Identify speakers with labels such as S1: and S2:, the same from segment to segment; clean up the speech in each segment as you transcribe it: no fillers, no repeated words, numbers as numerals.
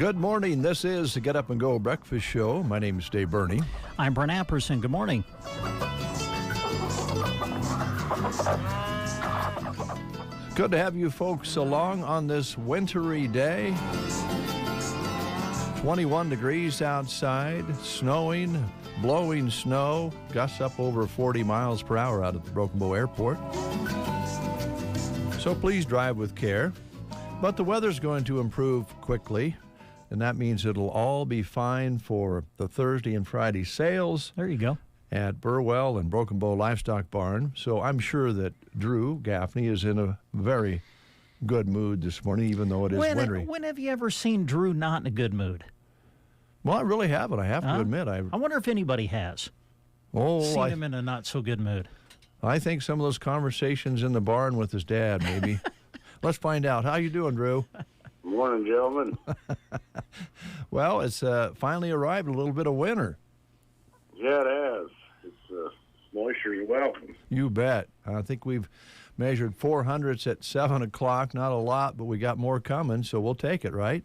S1: Good morning. This is the Get Up and Go Breakfast Show. My name is Dave Burney.
S2: I'm Brent Apperson. Good morning.
S1: Good to have you folks along on this wintry day. 21 degrees outside, snowing, blowing snow, gusts up over 40 miles per hour out at the Broken Bow Airport. So please drive with care. But the weather's going to improve quickly, and that means it'll all be fine for the Thursday and Friday sales.
S2: There you go.
S1: At Burwell and Broken Bow Livestock Barn. So I'm sure that Drew Gaffney is in a very good mood this morning, even though it is wintry.
S2: When have you ever seen Drew not in a good mood?
S1: Well, I really haven't. I have to admit. I
S2: wonder if anybody has. Seen him in a not-so-good mood.
S1: I think some of those conversations in the barn with his dad, maybe. Let's find out. How you doing, Drew?
S3: Morning, gentlemen.
S1: Well, it's finally arrived, a little bit of winter.
S3: Yeah, it has. It's moisture. You're welcome.
S1: You bet. I think we've measured 400s at 7 o'clock. Not a lot, but we got more coming, so we'll take it, right?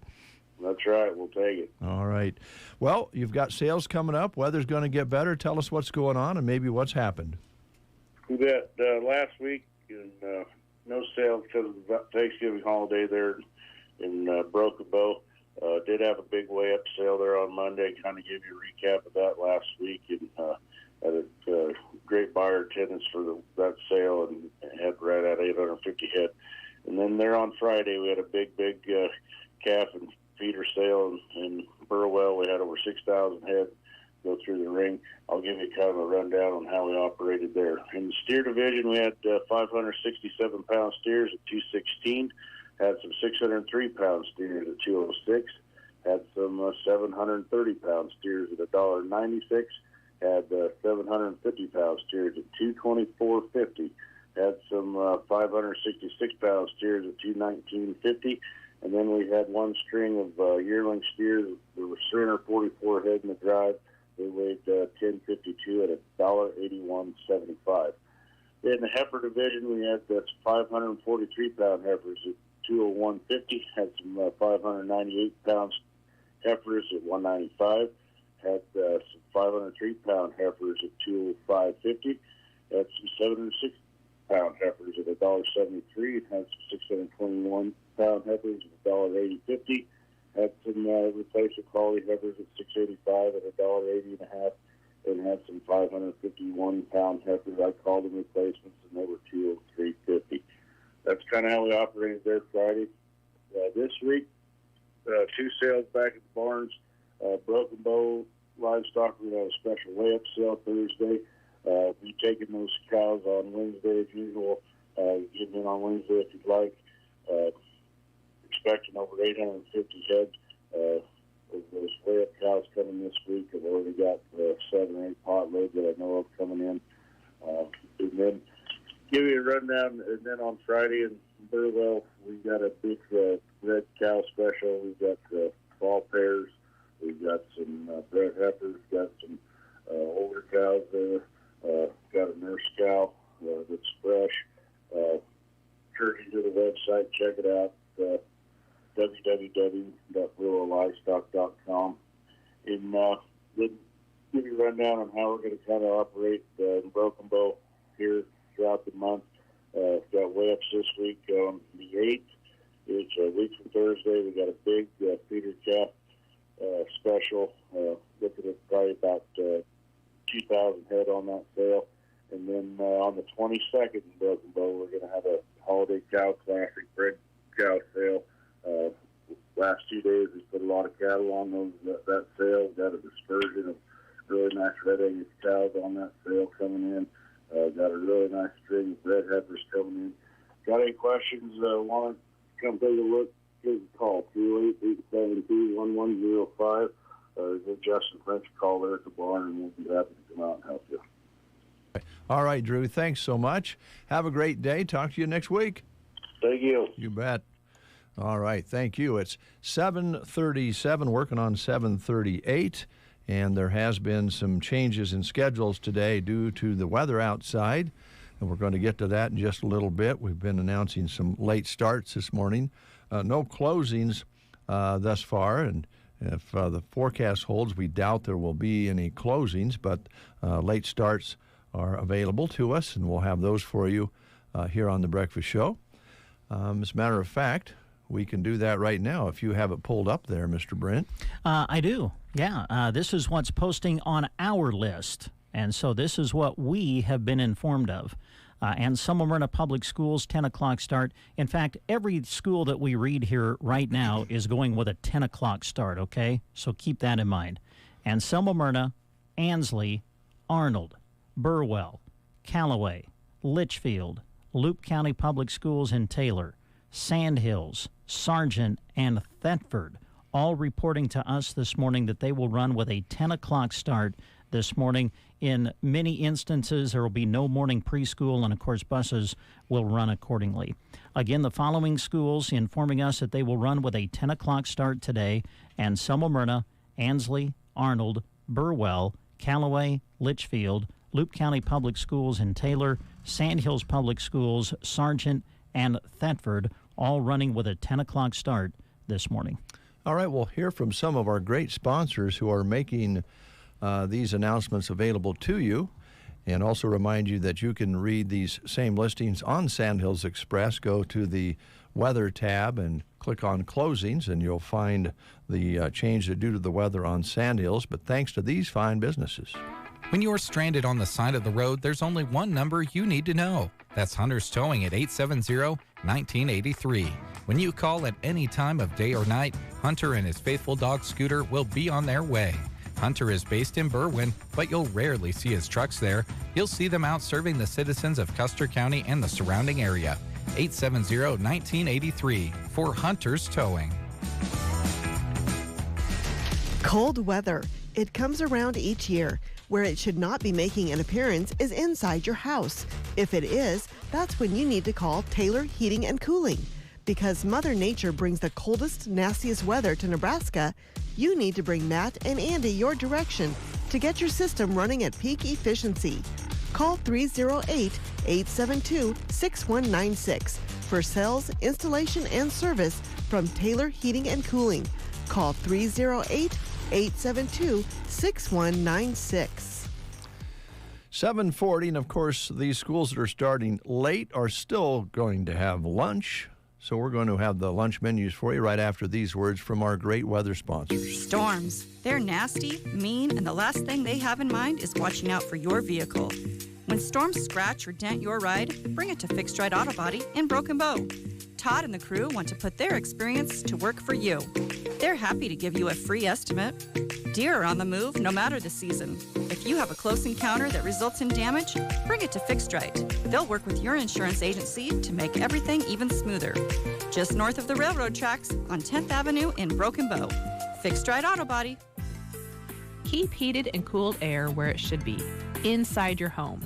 S3: That's right. We'll take it.
S1: All right. Well, you've got sales coming up. Weather's going to get better. Tell us what's going on and maybe what's happened.
S3: We got last week, and no sales because of the Thanksgiving holiday there in Broken Bow. Did have a big way-up sale there on Monday. Kind of give you a recap of that last week, and had a great buyer attendance for that sale, and had right at 850 head. And then there on Friday, we had a big calf and feeder sale in Burwell. We had over 6,000 head go through the ring. I'll give you kind of a rundown on how we operated there. In the steer division, we had 567-pound steers at 216. Had some 603-pound steers at 206. Had some 730-pound steers at $1.96. Had 750-pound steers at $224.50. Had some 566-pound steers at $219.50. And then we had one string of yearling steers. There were 344 head in the drive. They weighed 1052 at $1.8175. In the heifer division, we had 543-pound heifers at $201.50. Had some 598-pound heifers at $195. Had some 503-pound heifers at $205.50. Had some 706-pound heifers at $1.73. Had some 621-pound heifers at $1.80.50. Had some replacement quality heifers at $685 at $1.80.5, and had some 551-pound heifers. I called them replacements, and they were $203.50. That's kind of how we operated there Friday. This week, two sales back at the barns. Broken Bow Livestock, we have a special weigh-up sale Thursday. We'll be taking those cows on Wednesday as usual. Get in on Wednesday if you'd like. Expecting over 850 head of those weigh-up cows coming this week. I've already got 7 or 8 pot loads that I know of coming in. And then give you a rundown. And then on Friday in Burwell, we got a big red cow special. We've got fall pairs. We've got some bred heifers. Got some older cows there. Got a nurse cow that's fresh. Turkey to the website. Check it out. www.burwelllivestock.com. And then give you a rundown on how we're going to kind of operate in Broken Bow here throughout the month. Got weigh-ups this week on the 8th. It's a week from Thursday. We got a big feeder calf special. Looking at probably about 2,000 head on that sale. And then on the 22nd in Broken Bow, we're going to have a holiday cow classic bred cow sale. Last 2 days, we put a lot of cattle on that sale. Got a dispersion of really nice red Angus cows on that sale coming in. Got a really nice string of red heifers coming in. Got any questions? Want to come take a look? Give us a call, 288-872-1105. Give Justin French a call there at the barn, and we'll be happy to come out and help you.
S1: All right, Drew, thanks so much. Have a great day. Talk to you next week.
S3: Thank you.
S1: You bet. All right, thank you. It's 7:37, working on 7:38, and there has been some changes in schedules today due to the weather outside, and we're going to get to that in just a little bit. We've been announcing some late starts this morning. No closings thus far, and if the forecast holds, we doubt there will be any closings, but late starts are available to us, and we'll have those for you here on The Breakfast Show. As a matter of fact, we can do that right now if you have it pulled up there, Mr. Brent.
S2: I do, yeah. This is what's posting on our list, and so this is what we have been informed of. Anselmo Myrna Public Schools, 10 o'clock start. In fact, every school that we read here right now is going with a 10 o'clock start, okay? So keep that in mind. Anselmo Myrna, Ansley, Arnold, Burwell, Callaway, Litchfield, Loup County Public Schools in Taylor, Sandhills, Sargent, and Thetford, all reporting to us this morning that they will run with a 10 o'clock start this morning. In many instances, there will be no morning preschool, and of course, buses will run accordingly. Again, the following schools informing us that they will run with a 10 o'clock start today: Anselmo Myrna, Ansley, Arnold, Burwell, Callaway, Litchfield, Loup County Public Schools in Taylor, Sandhills Public Schools, Sargent, and Thetford, all running with a 10 o'clock start this morning.
S1: All right, we'll hear from some of our great sponsors who are making these announcements available to you, and also remind you that you can read these same listings on Sandhills Express. Go to the weather tab and click on closings, and you'll find the change due to the weather on Sandhills. But thanks to these fine businesses.
S4: When you're stranded on the side of the road, there's only one number you need to know. That's Hunter's Towing at 870-1983. When you call at any time of day or night, Hunter and his faithful dog Scooter will be on their way. Hunter is based in Berwyn, but you'll rarely see his trucks there. You'll see them out serving the citizens of Custer County and the surrounding area. 870-1983 for Hunter's Towing.
S5: Cold weather. It comes around each year. Where it should not be making an appearance is inside your house. If it is, that's when you need to call Taylor Heating and Cooling. Because Mother Nature brings the coldest, nastiest weather to Nebraska, you need to bring Matt and Andy your direction to get your system running at peak efficiency. Call 308-872-6196 for sales, installation, and service from Taylor Heating and Cooling. Call 308-872-6196.
S1: 7:40, and of course, these schools that are starting late are still going to have lunch. So we're going to have the lunch menus for you right after these words from our great weather sponsors.
S6: Storms. They're nasty, mean, and the last thing they have in mind is watching out for your vehicle. When storms scratch or dent your ride, bring it to Fixed Right Auto Body in Broken Bow. Todd and the crew want to put their experience to work for you. They're happy to give you a free estimate. Deer are on the move no matter the season. If you have a close encounter that results in damage, bring it to Fixed Right. They'll work with your insurance agency to make everything even smoother. Just north of the railroad tracks on 10th Avenue in Broken Bow. Fixed Right Auto Body.
S7: Keep heated and cooled air where it should be, inside your home.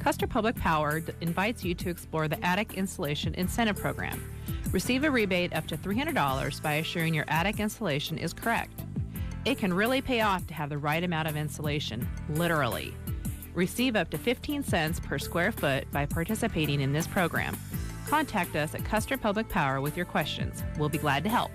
S7: Custer Public Power invites you to explore the Attic Installation Incentive Program. Receive a rebate up to $300 by assuring your attic installation is correct. It can really pay off to have the right amount of insulation, literally. Receive up to 15 cents per square foot by participating in this program. Contact us at Custer Public Power with your questions. We'll be glad to help.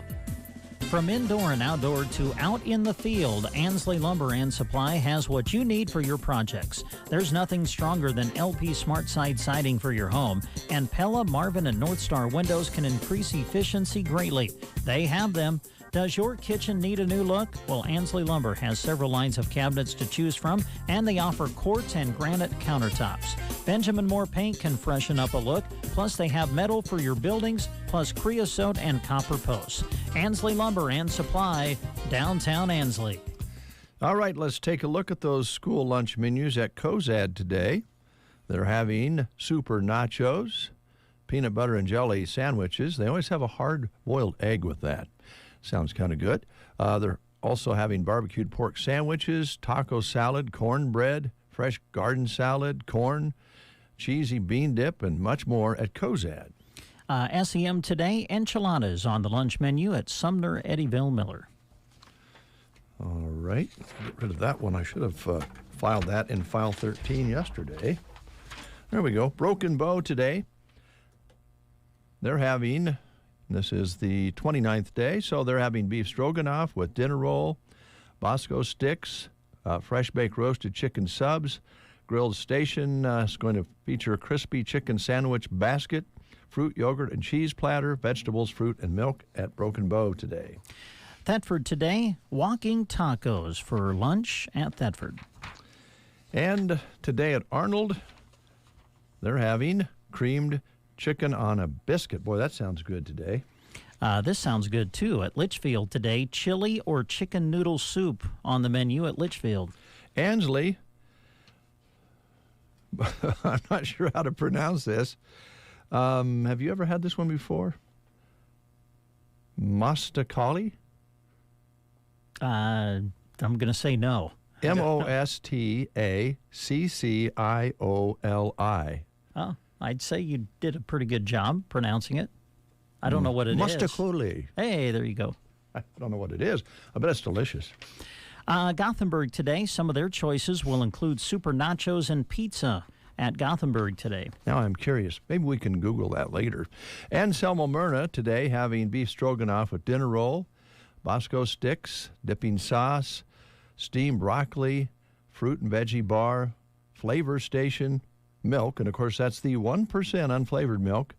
S2: From indoor and outdoor to out in the field, Ansley Lumber and Supply has what you need for your projects. There's nothing stronger than LP Smart Side siding for your home, and Pella, Marvin, and North Star windows can increase efficiency greatly. They have them. Does your kitchen need a new look? Well, Ansley Lumber has several lines of cabinets to choose from, and they offer quartz and granite countertops. Benjamin Moore Paint can freshen up a look, plus they have metal for your buildings, plus creosote and copper posts. Ansley Lumber and Supply, downtown Ansley.
S1: All right, let's take a look at those school lunch menus at Cozad today. They're having super nachos, peanut butter and jelly sandwiches. They always have a hard-boiled egg with that. Sounds kind of good. They're also having barbecued pork sandwiches, taco salad, cornbread, fresh garden salad, corn, cheesy bean dip, and much more at Cozad.
S2: SEM today, enchiladas on the lunch menu at Sumner Eddyville Miller.
S1: All right, get rid of that one. I should have filed that in file 13 yesterday. There we go. Broken Bow today. They're having This is the 29th day, so they're having beef stroganoff with dinner roll, Bosco sticks, fresh baked roasted chicken subs. Grilled Station is going to feature a crispy chicken sandwich basket, fruit, yogurt, and cheese platter, vegetables, fruit, and milk at Broken Bow today.
S2: Thetford today, walking tacos for lunch at Thetford.
S1: And today at Arnold, they're having creamed chicken on a biscuit. Boy, that sounds good today.
S2: This sounds good, too. At Litchfield today, chili or chicken noodle soup on the menu at Litchfield.
S1: Ansley, I'm not sure how to pronounce this. Have you ever had this one before? Mostakali?
S2: I'm going to say no.
S1: Mostaccioli.
S2: Oh, I'd say you did a pretty good job pronouncing it. I don't know what it is.
S1: Mostakoli.
S2: Hey, there you go.
S1: I don't know what it is. I bet it's delicious.
S2: Gothenburg today, some of their choices will include super nachos and pizza at Gothenburg today.
S1: Now I'm curious. Maybe we can Google that later. And Selma Myrna today having beef stroganoff with dinner roll, Bosco sticks, dipping sauce, steamed broccoli, fruit and veggie bar, Flavor Station, milk, and of course that's the 1% unflavored milk,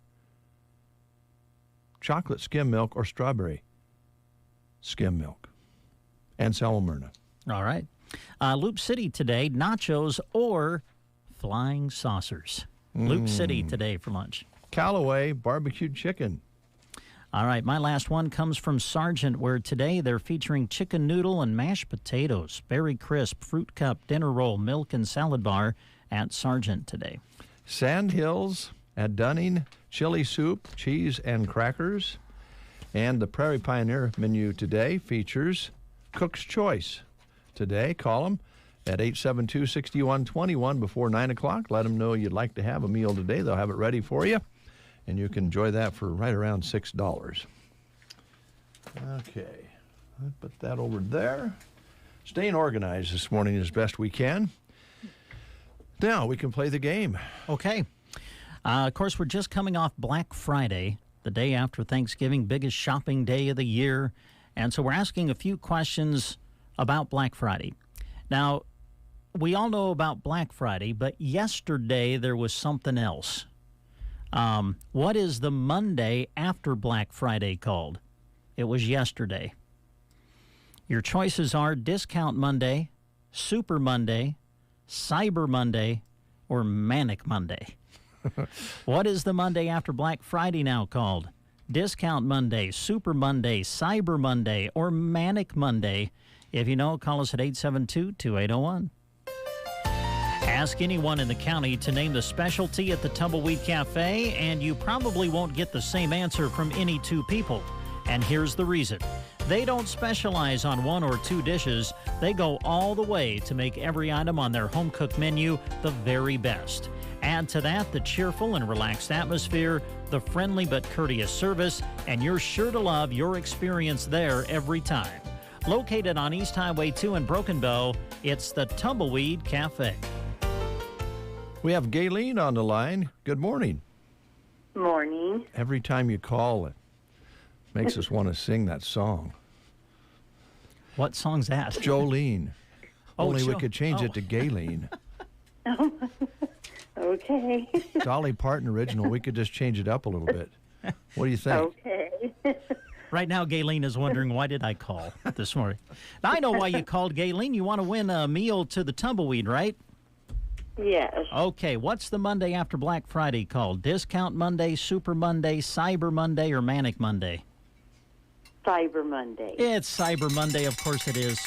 S1: chocolate skim milk or strawberry skim milk, and Selma Myrna.
S2: All right. Loop City today, nachos or flying saucers. Loop City today for lunch.
S1: Callaway barbecued chicken.
S2: All right, my last one comes from Sargent, where today they're featuring chicken noodle and mashed potatoes, berry crisp, fruit cup, dinner roll, milk, and salad bar at Sargent today.
S1: Sandhills at Dunning, chili soup, cheese, and crackers. And the Prairie Pioneer menu today features Cook's Choice. Today, call them at 872-6121 before 9 o'clock. Let them know you'd like to have a meal today. They'll have it ready for you, and you can enjoy that for right around $6. Okay, I'll put that over there. Staying organized this morning as best we can. Now we can play the game.
S2: Okay. Of course, we're just coming off Black Friday, the day after Thanksgiving, biggest shopping day of the year. And so we're asking a few questions about Black Friday. Now, we all know about Black Friday, but yesterday there was something else. What is the Monday after Black Friday called? It was yesterday. Your choices are Discount Monday, Super Monday, Cyber Monday, or Manic Monday. What is the Monday after Black Friday now called? Discount Monday, Super Monday, Cyber Monday, or Manic Monday? If you know, call us at 872-2801. Ask anyone in the county to name the specialty at the Tumbleweed Cafe, and you probably won't get the same answer from any two people. And here's the reason. They don't specialize on one or two dishes. They go all the way to make every item on their home-cooked menu the very best. Add to that the cheerful and relaxed atmosphere, the friendly but courteous service, and you're sure to love your experience there every time. Located on East Highway 2 in Broken Bow, it's the Tumbleweed Cafe.
S1: We have Gayleen on the line. Good morning.
S8: Morning.
S1: Every time you call, it makes us want to sing that song.
S2: What song's that?
S1: Jolene. Only we
S2: Jo-
S1: could change it to Gayleen.
S8: Okay.
S1: Dolly Parton original. We could just change it up a little bit. What do you think?
S8: Okay.
S2: Right now, Gayleen is wondering, why did I call this morning? Now, I know why you called, Gayleen. You want to win a meal to the Tumbleweed, right?
S8: Yes.
S2: Okay, what's the Monday after Black Friday called? Discount Monday, Super Monday, Cyber Monday, or Manic Monday?
S8: Cyber Monday.
S2: It's Cyber Monday, of course it is.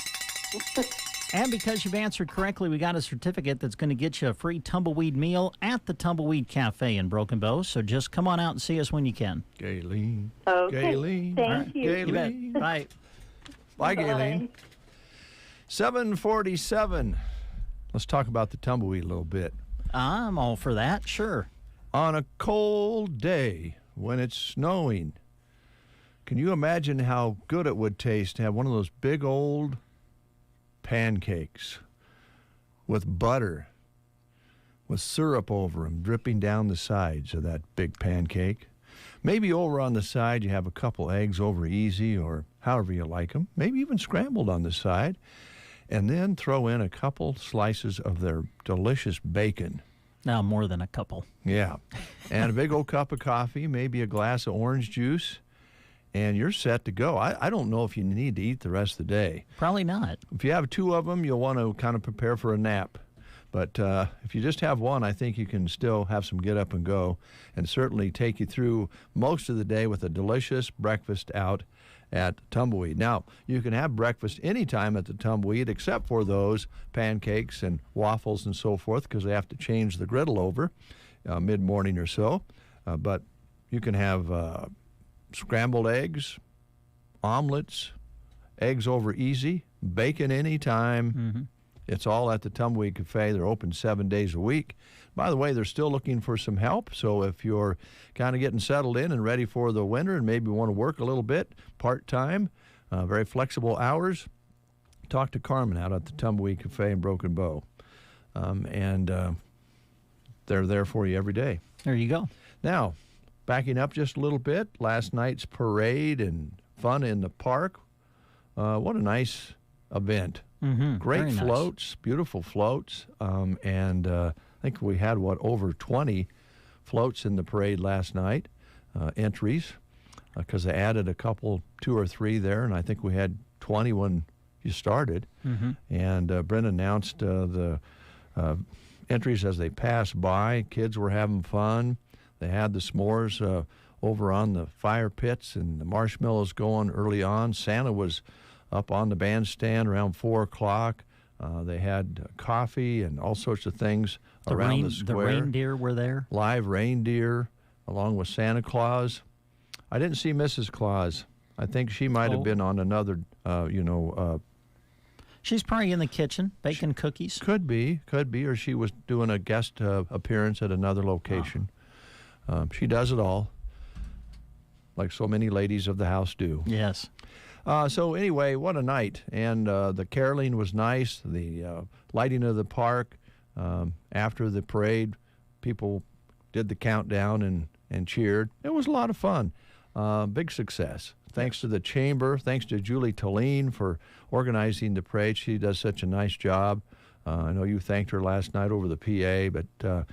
S2: And because you've answered correctly, we got a certificate that's going to get you a free Tumbleweed meal at the Tumbleweed Cafe in Broken Bow. So just come on out and see us when you can.
S1: Gayleen.
S8: Okay.
S1: Gayleen.
S8: Thank you.
S2: You bet.
S1: Gayleen.
S2: Bye.
S1: Bye, Gayleen. 747. Let's talk about the Tumbleweed a little bit.
S2: I'm all for that, sure.
S1: On a cold day when it's snowing, can you imagine how good it would taste to have one of those big old pancakes with butter, with syrup over them, dripping down the sides of that big pancake? Maybe over on the side you have a couple eggs over easy or however you like them, maybe even scrambled on the side, and then throw in a couple slices of their delicious bacon.
S2: Now, more than a couple.
S1: Yeah. And a big old cup of coffee, maybe a glass of orange juice, and you're set to go. I don't know if you need to eat the rest of the day.
S2: Probably not.
S1: If you have two of them, you'll want to kind of prepare for a nap. But if you just have one, I think you can still have some get up and go and certainly take you through most of the day with a delicious breakfast out at Tumbleweed. Now, you can have breakfast anytime at the Tumbleweed except for those pancakes and waffles and so forth because they have to change the griddle over mid-morning or so. But you can have scrambled eggs, omelets, eggs over easy, bacon anytime.
S2: Mm-hmm.
S1: It's all at the Tumbleweed Cafe. They're open 7 days a week. By the way, they're still looking for some help. So if you're kind of getting settled in and ready for the winter and maybe want to work a little bit part-time, very flexible hours, talk to Carmen out at the Tumbleweed Cafe in Broken Bow. And they're there for you every day.
S2: There you go.
S1: Now, backing up just a little bit, last night's parade and fun in the park. What a nice event.
S2: Mm-hmm.
S1: Great
S2: Very nice.
S1: floats, beautiful floats, and I think we had, over 20 floats in the parade last night, entries, because they added a couple, 2 or 3 there, and I think we had 20 when you started.
S2: Mm-hmm.
S1: And Brent announced the entries as they passed by. Kids were having fun. They had the s'mores over on the fire pits and the marshmallows going early on. Santa was up on the bandstand around 4 o'clock. They had coffee and all sorts of things around the square.
S2: The reindeer were there.
S1: Live reindeer along with Santa Claus. I didn't see Mrs. Claus. I think she might have been on another,
S2: She's probably in the kitchen baking cookies.
S1: Could be, or she was doing a guest appearance at another location. She does it all, like so many ladies of the house do.
S2: Yes.
S1: So anyway, what a night. And the caroling was nice, the lighting of the park. After the parade, people did the countdown and cheered. It was a lot of fun. Big success. Thanks to the Chamber, thanks to Julie Talene for organizing the parade. She does such a nice job. I know you thanked her last night over the PA, but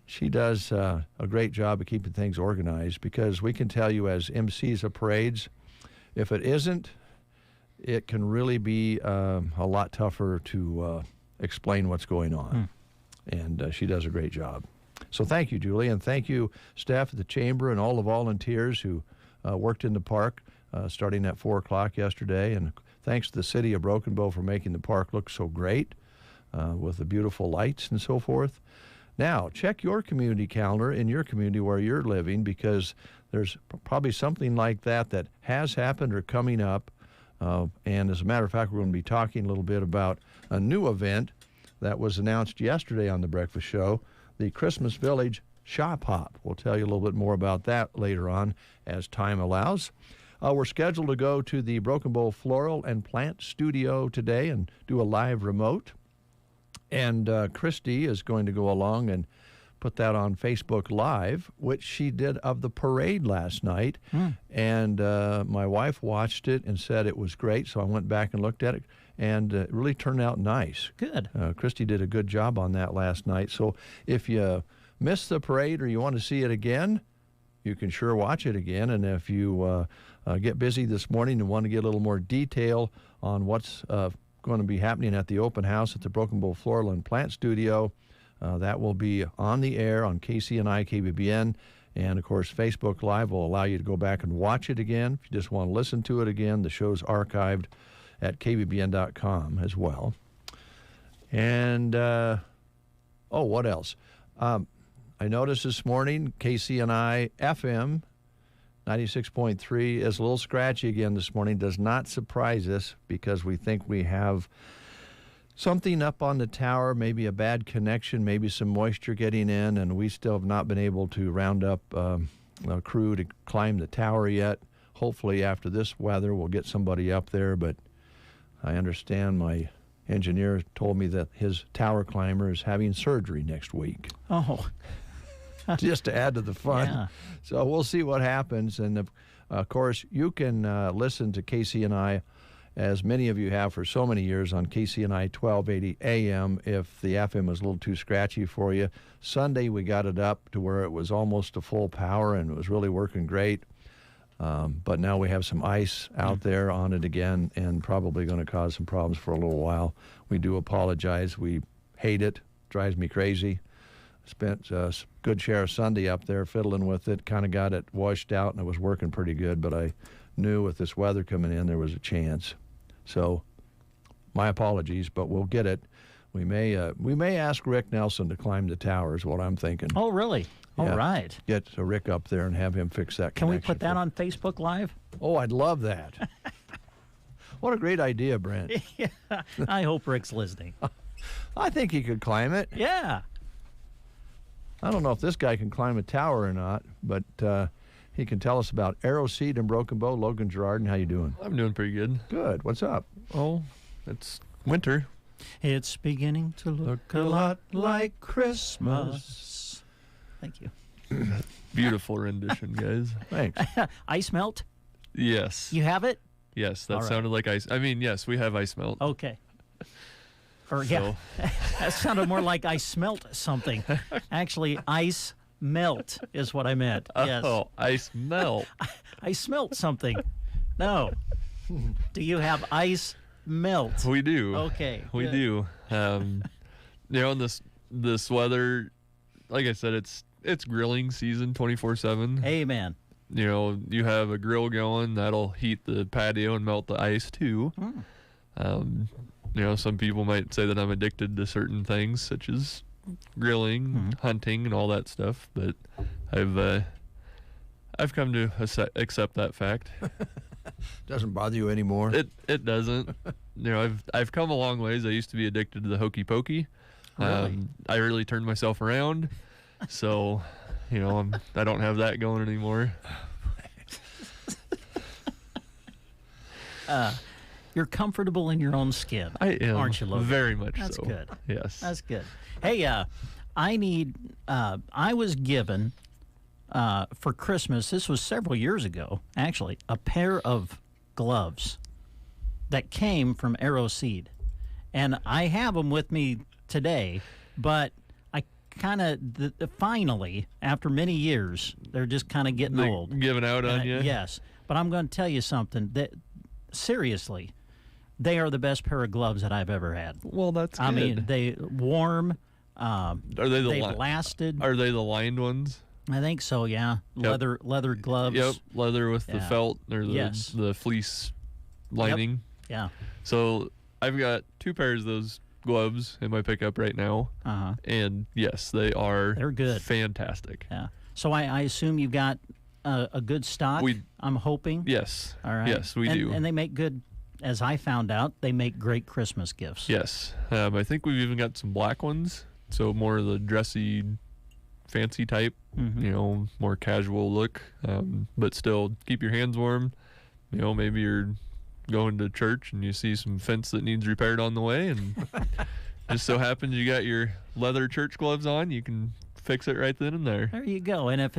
S1: she does a great job of keeping things organized because we can tell you as MCs of parades, if it isn't, it can really be a lot tougher to explain what's going on. And she does a great job. So thank you, Julie, and thank you, staff at the Chamber and all the volunteers who worked in the park starting at 4 o'clock yesterday. And thanks to the city of Broken Bow for making the park look so great with the beautiful lights and so forth. Now, check your community calendar in your community where you're living because there's probably something like that has happened or coming up. And as a matter of fact, we're going to be talking a little bit about a new event that was announced yesterday on The Breakfast Show, the Christmas Village Shop Hop. We'll tell you a little bit more about that later on as time allows. We're scheduled to go to the Broken Bow Floral and Plant Studio today and do a live remote. And Christy is going to go along and put that on Facebook Live, which she did of the parade last night. And my wife watched it and said it was great, so I went back and looked at it, and it really turned out nice.
S2: Good.
S1: Christy did a good job on that last night. So if you missed the parade or you want to see it again, you can sure watch it again. And if you get busy this morning and want to get a little more detail on what's going to be happening at the open house at the Broken Bow Floral and Plant Studio, that will be on the air on KCNI, KBBN, and of course Facebook Live will allow you to go back and watch it again. If you just want to listen to it again, the show's archived at kbbn.com as well. And, what else? I noticed this morning KCNI FM 96.3 is a little scratchy again this morning. Does not surprise us because we think we have something up on the tower, maybe a bad connection, maybe some moisture getting in, and we still have not been able to round up a crew to climb the tower yet. Hopefully after this weather we'll get somebody up there, but I understand my engineer told me that his tower climber is having surgery next week.
S2: Oh.
S1: just to add to the fun.
S2: Yeah.
S1: So we'll see what happens. And of course, you can listen to Casey and I, as many of you have for so many years, on Casey and I 1280 AM if the FM was a little too scratchy for you. Sunday, we got it up to where it was almost to full power and it was really working great. But now we have some ice out there on it again and probably going to cause some problems for a little while. We do apologize. We hate it. Drives me crazy. Spent a good share of Sunday up there fiddling with it. Kind of got it washed out and it was working pretty good. But I knew with this weather coming in there was a chance. So my apologies, but we'll get it. We may ask Rick Nelson to climb the tower is what I'm thinking.
S2: Oh, really?
S1: Yeah.
S2: All right.
S1: Get Rick up there and have him fix that
S2: Can we
S1: connection
S2: put that
S1: for-
S2: on Facebook Live?
S1: Oh, I'd love that. What a great idea, Brent.
S2: Yeah. I hope Rick's listening.
S1: I think he could climb it.
S2: Yeah.
S1: I don't know if this guy can climb a tower or not, but he can tell us about Arrow Seed and Broken Bow. Logan Girardin, how you doing?
S9: I'm doing pretty good.
S1: Good. What's up?
S9: Oh, it's winter.
S2: It's beginning to look a lot like Christmas. Thank you.
S9: Beautiful rendition, guys.
S1: Thanks.
S2: Ice melt?
S9: Yes.
S2: You have it?
S9: Yes, that
S2: All right.
S9: sounded like ice. I mean, yes, we have ice melt.
S2: Okay. Or yeah, that sounded more like I smelt something. Actually, ice melt is what I meant. Yes.
S9: Oh, ice melt.
S2: I smelt something. No. Do you have ice melt?
S9: We do.
S2: Okay.
S9: We
S2: good.
S9: do. You know, in this weather, like I said, it's grilling season 24/7.
S2: Amen.
S9: You know, you have a grill going that'll heat the patio and melt the ice too. You know, some people might say that I'm addicted to certain things such as grilling, hunting, and all that stuff, but I've come to accept that fact.
S1: Doesn't bother you anymore?
S9: It doesn't. You know, I've come a long ways. I used to be addicted to the hokey pokey.
S2: Really?
S9: I really turned myself around, so you know I don't have that going anymore.
S2: You're comfortable in your own skin.
S9: I am,
S2: aren't you, Logan?
S9: very much
S2: That's
S9: so.
S2: good.
S9: Yes.
S2: That's good. Hey, I was given for Christmas, this was several years ago, actually, a pair of gloves that came from Arrow Seed. And I have them with me today, but I kind of, finally, after many years, they're just kind of getting
S9: They
S2: old.
S9: giving out on you?
S2: Yes. But I'm going to tell you something. That seriously, they are the best pair of gloves that I've ever had.
S9: Well, that's good.
S2: I mean, they warm.
S9: Are they the
S2: They've lasted.
S9: Are they the lined ones?
S2: I think so. Yeah,
S9: Yep.
S2: leather gloves.
S9: Yep, leather with the
S2: Yeah.
S9: felt or the
S2: Yes.
S9: the fleece lining.
S2: Yeah.
S9: So I've got two pairs of those gloves in my pickup right now, and yes, they're
S2: good.
S9: fantastic.
S2: Yeah. So I assume you've got a good stock. I'm hoping.
S9: Yes.
S2: All right.
S9: Yes, we do.
S2: And they make good. As I found out, they make great Christmas gifts.
S9: Yes. I think we've even got some black ones, so more of the dressy, fancy type. You know, more casual look, but still keep your hands warm. You know, maybe you're going to church and you see some fence that needs repaired on the way, and just so happens you got your leather church gloves on, you can fix it right then and there.
S2: There you go. And if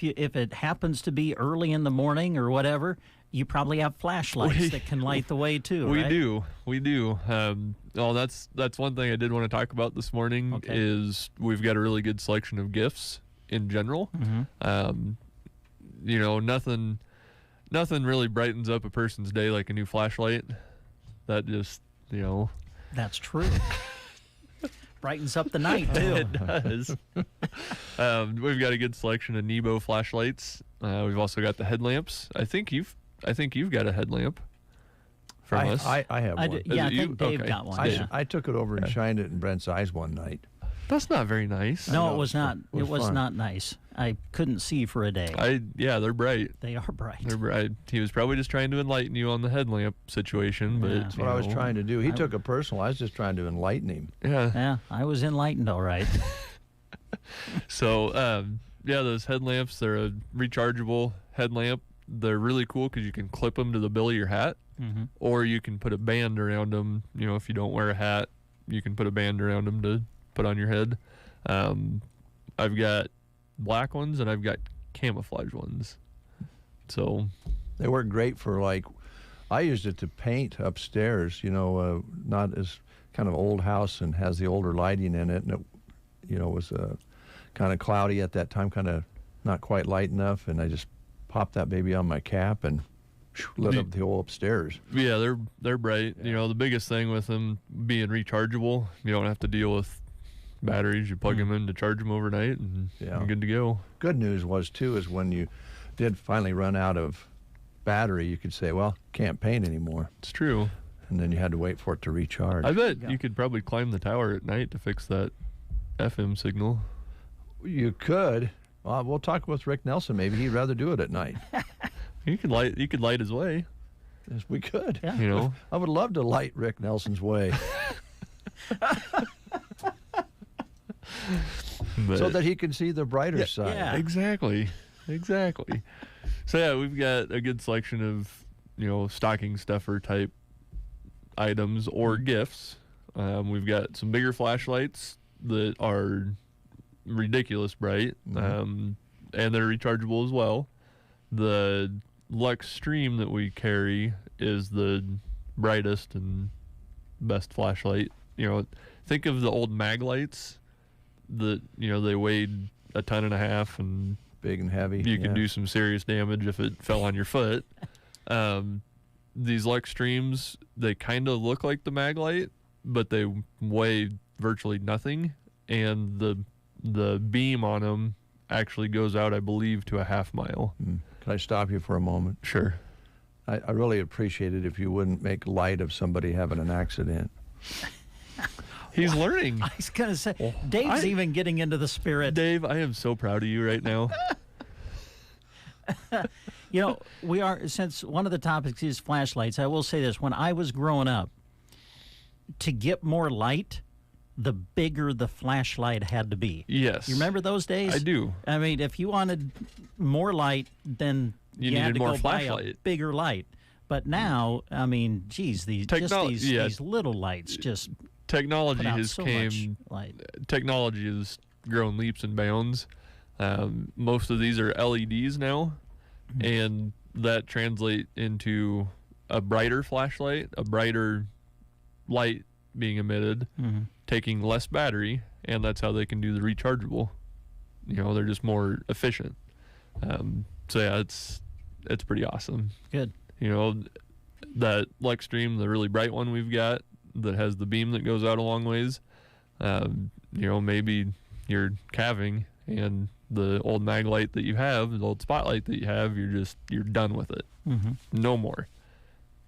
S2: it happens to be early in the morning or whatever, you probably have flashlights that can light the way too.
S9: We
S2: right?
S9: do. We do. That's one thing I did want to talk about this morning.
S2: Okay.
S9: Is we've got a really good selection of gifts in general. You know, nothing really brightens up a person's day like a new flashlight. That just, you know.
S2: That's true. Brightens up the night too.
S9: It does. We've got a good selection of Nebo flashlights. We've also got the headlamps. I think you've got a headlamp from us.
S1: I have one.
S2: Yeah, I
S9: it you?
S2: think Dave
S9: Okay.
S2: got one.
S1: I,
S2: yeah.
S1: I took it over and shined it in Brent's eyes one night.
S9: That's not very nice.
S2: No,
S1: know,
S2: it was not.
S1: it
S2: It
S1: was
S2: was
S1: fun.
S2: not nice. I couldn't see for a day.
S9: They're bright.
S2: They are bright.
S9: They're bright. He was probably just trying to enlighten you on the headlamp situation, but
S2: Yeah.
S1: That's what I was trying to do. He took it personal. I was just trying to enlighten him.
S9: Yeah.
S2: Yeah, I was enlightened, all right.
S9: So, those headlamps, they're a rechargeable headlamp. They're really cool because you can clip them to the bill of your hat, or you can put a band around them. You know, if you don't wear a hat, you can put a band around them to put on your head. I've got black ones and I've got camouflage ones. So
S1: They work great for, like, I used it to paint upstairs, not as kind of old house and has the older lighting in it. And it, was kind of cloudy at that time, kind of not quite light enough. And I just popped that baby on my cap and lit up the whole upstairs.
S9: yeah, they're bright. The biggest thing with them being rechargeable, you don't have to deal with batteries. You plug them in to charge them overnight and you're good to go.
S1: Good news was, too, is when you did finally run out of battery, you could say, well, can't paint anymore.
S9: It's true.
S1: And then you had to wait for it to recharge.
S9: I bet you could probably climb the tower at night to fix that FM signal.
S1: You could. We'll talk with Rick Nelson. Maybe he'd rather do it at night.
S9: You could light his way.
S1: Yes, we could.
S2: Yeah.
S1: I would love to light Rick Nelson's way. So that he can see the brighter side.
S2: Yeah.
S9: Exactly. So yeah, we've got a good selection of stocking stuffer type items or gifts. We've got some bigger flashlights that are ridiculous bright, and they're rechargeable as well. The Lux Stream that we carry is the brightest and best flashlight. Think of the old mag lights that they weighed 1.5 tons and
S1: big and heavy.
S9: You could do some serious damage if it fell on your foot. These Lux Streams, they kind of look like the mag light, but they weigh virtually nothing, and the beam on them actually goes out, I believe, to a half mile.
S1: Can I stop you for a moment?
S9: Sure.
S1: I really appreciate it if you wouldn't make light of somebody having an accident.
S9: He's learning.
S2: I was going to say, Dave's even getting into the spirit.
S9: Dave, I am so proud of you right now.
S2: We are, since one of the topics is flashlights, I will say this. When I was growing up, to get more light, the bigger the flashlight had to be.
S9: Yes.
S2: You remember those days?
S9: I do.
S2: I mean, if you wanted more light, then you had to
S9: more
S2: go buy a
S9: flashlight.
S2: bigger light. But now, I mean, geez, these little lights just
S9: technology
S2: put out
S9: has
S2: so
S9: came.
S2: much light.
S9: Technology has grown leaps and bounds. Most of these are LEDs now, and that translate into a brighter flashlight, a brighter light being emitted, taking less battery, and that's how they can do the rechargeable. They're just more efficient. So yeah, it's pretty awesome.
S2: Good.
S9: That Lux Stream, the really bright one we've got that has the beam that goes out a long ways. Maybe you're calving and the old mag light that you have, the old spotlight that you have, you're done with it. No more.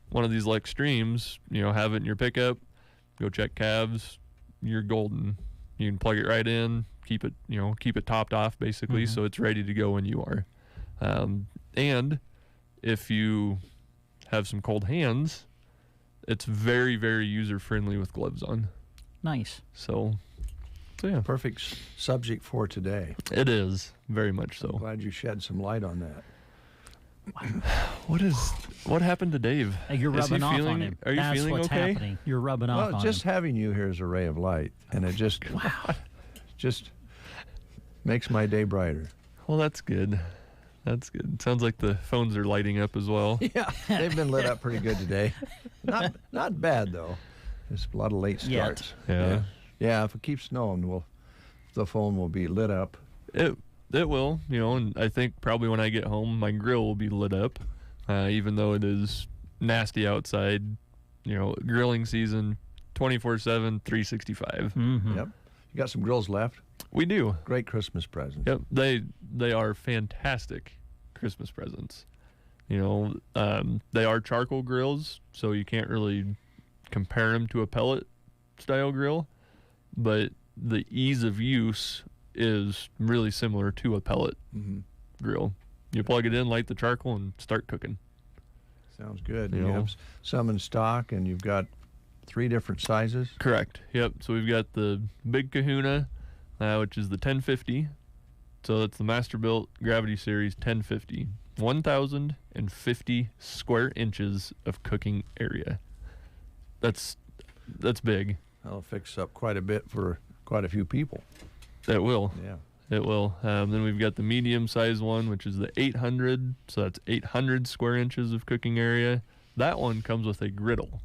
S9: One of these Lux Streams, have it in your pickup, go check calves, you're golden. You can plug it right in, keep it topped off basically, so it's ready to go when you are. And if you have some cold hands, it's very, very user-friendly with gloves on.
S2: Nice.
S9: So yeah.
S1: Perfect subject for today.
S9: It is, very much so.
S1: I'm glad you shed some light on that.
S9: What happened to Dave?
S2: You're rubbing off on him.
S9: Are you
S2: That's
S9: feeling
S2: what's
S9: okay?
S2: happening. You're rubbing off on
S1: Well, just
S2: him.
S1: having you here is a ray of light, and it just makes my day brighter.
S9: Well, that's good. That's good. Sounds like the phones are lighting up as well.
S1: Yeah, they've been lit up pretty good today. Not bad though. There's a lot of late starts.
S9: Yeah.
S1: Yeah. If it keeps snowing, the phone will be lit up.
S9: It will, and I think probably when I get home, my grill will be lit up, even though it is nasty outside. Grilling season, 24/7, 365.
S1: Yep. You got some grills left?
S9: We do.
S1: Great Christmas presents.
S9: Yep. They are fantastic Christmas presents. They are charcoal grills, so you can't really compare them to a pellet style grill, but the ease of use is really similar to a pellet grill. You plug it in, light the charcoal, and start cooking.
S1: Sounds good. You have some in stock, and you've got 3 different sizes.
S9: Correct. Yep. So we've got the Big Kahuna, which is the 1050. So that's the Masterbuilt Gravity Series 1050. 1,050 square inches of cooking area. That's big.
S1: That'll fix up quite a bit for quite a few people.
S9: That will.
S1: Yeah.
S9: It will. Then we've got the medium-sized one, which is the 800. So that's 800 square inches of cooking area. That one comes with a griddle,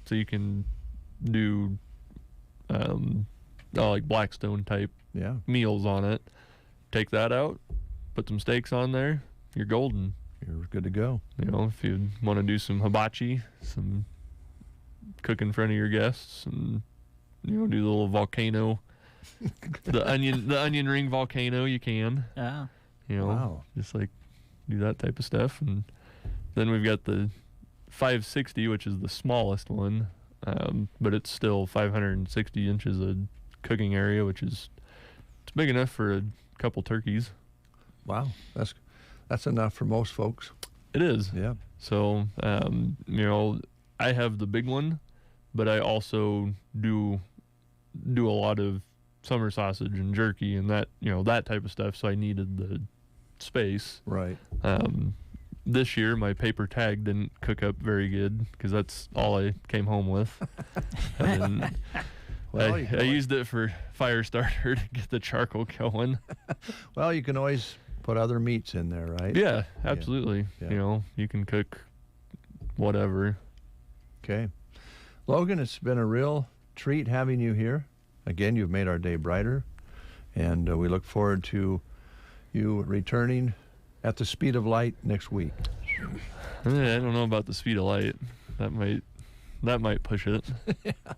S9: so you can do like Blackstone type meals on it. Take that out, put some steaks on there. You're golden.
S1: You're good to go.
S9: You know, if you want to do some hibachi, some cook in front of your guests, and do the little volcano, the onion ring volcano, you can.
S2: Yeah.
S1: Wow.
S9: Just like do that type of stuff. And then we've got the 560, which is the smallest one, but it's still 560 inches of cooking area, which is it's big enough for a couple turkeys.
S1: Wow, that's enough for most folks.
S9: It is.
S1: Yeah.
S9: So I have the big one, but I also do a lot of summer sausage and jerky and that that type of stuff. So I needed the space.
S1: Right.
S9: This year my paper tag didn't cook up very good because that's all I came home with. And I used it for fire starter to get the charcoal going.
S1: Well, you can always put other meats in there, right?
S9: Yeah, absolutely.
S1: Yeah.
S9: You can cook whatever.
S1: Okay. Logan, it's been a real treat having you here. Again, you've made our day brighter, and we look forward to you returning at the speed of light next week.
S9: I don't know about the speed of light. That might push it.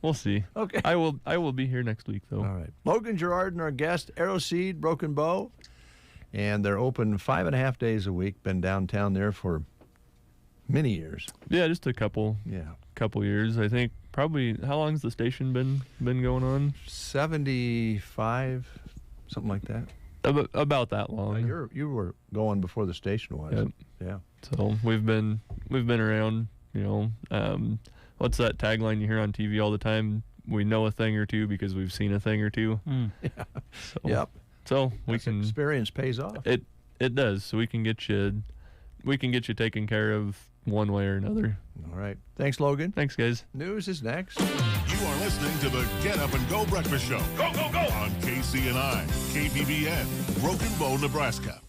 S9: We'll see.
S1: Okay.
S9: I will be here next week, though.
S1: All right. Logan Girardin, our guest, Arrow Seed, Broken Bow, and they're open 5.5 days a week. Been downtown there for many years.
S9: Yeah, just a couple.
S1: Yeah.
S9: Couple years. I think probably. How long's the station been going on?
S1: 75, something like that.
S9: About that long.
S1: You were going before the station was.
S9: Yep.
S1: Yeah.
S9: So we've been around. What's that tagline you hear on TV all the time? We know a thing or two because we've seen a thing or two.
S1: Yeah.
S9: So,
S1: Yep.
S9: So
S1: experience pays off.
S9: It does. So we can get you taken care of one way or another.
S1: All right. Thanks, Logan.
S9: Thanks, guys.
S1: News is next.
S10: You are listening to the Get Up and Go Breakfast Show. Go, go, go! On KCNI, KPBN, Broken Bow, Nebraska.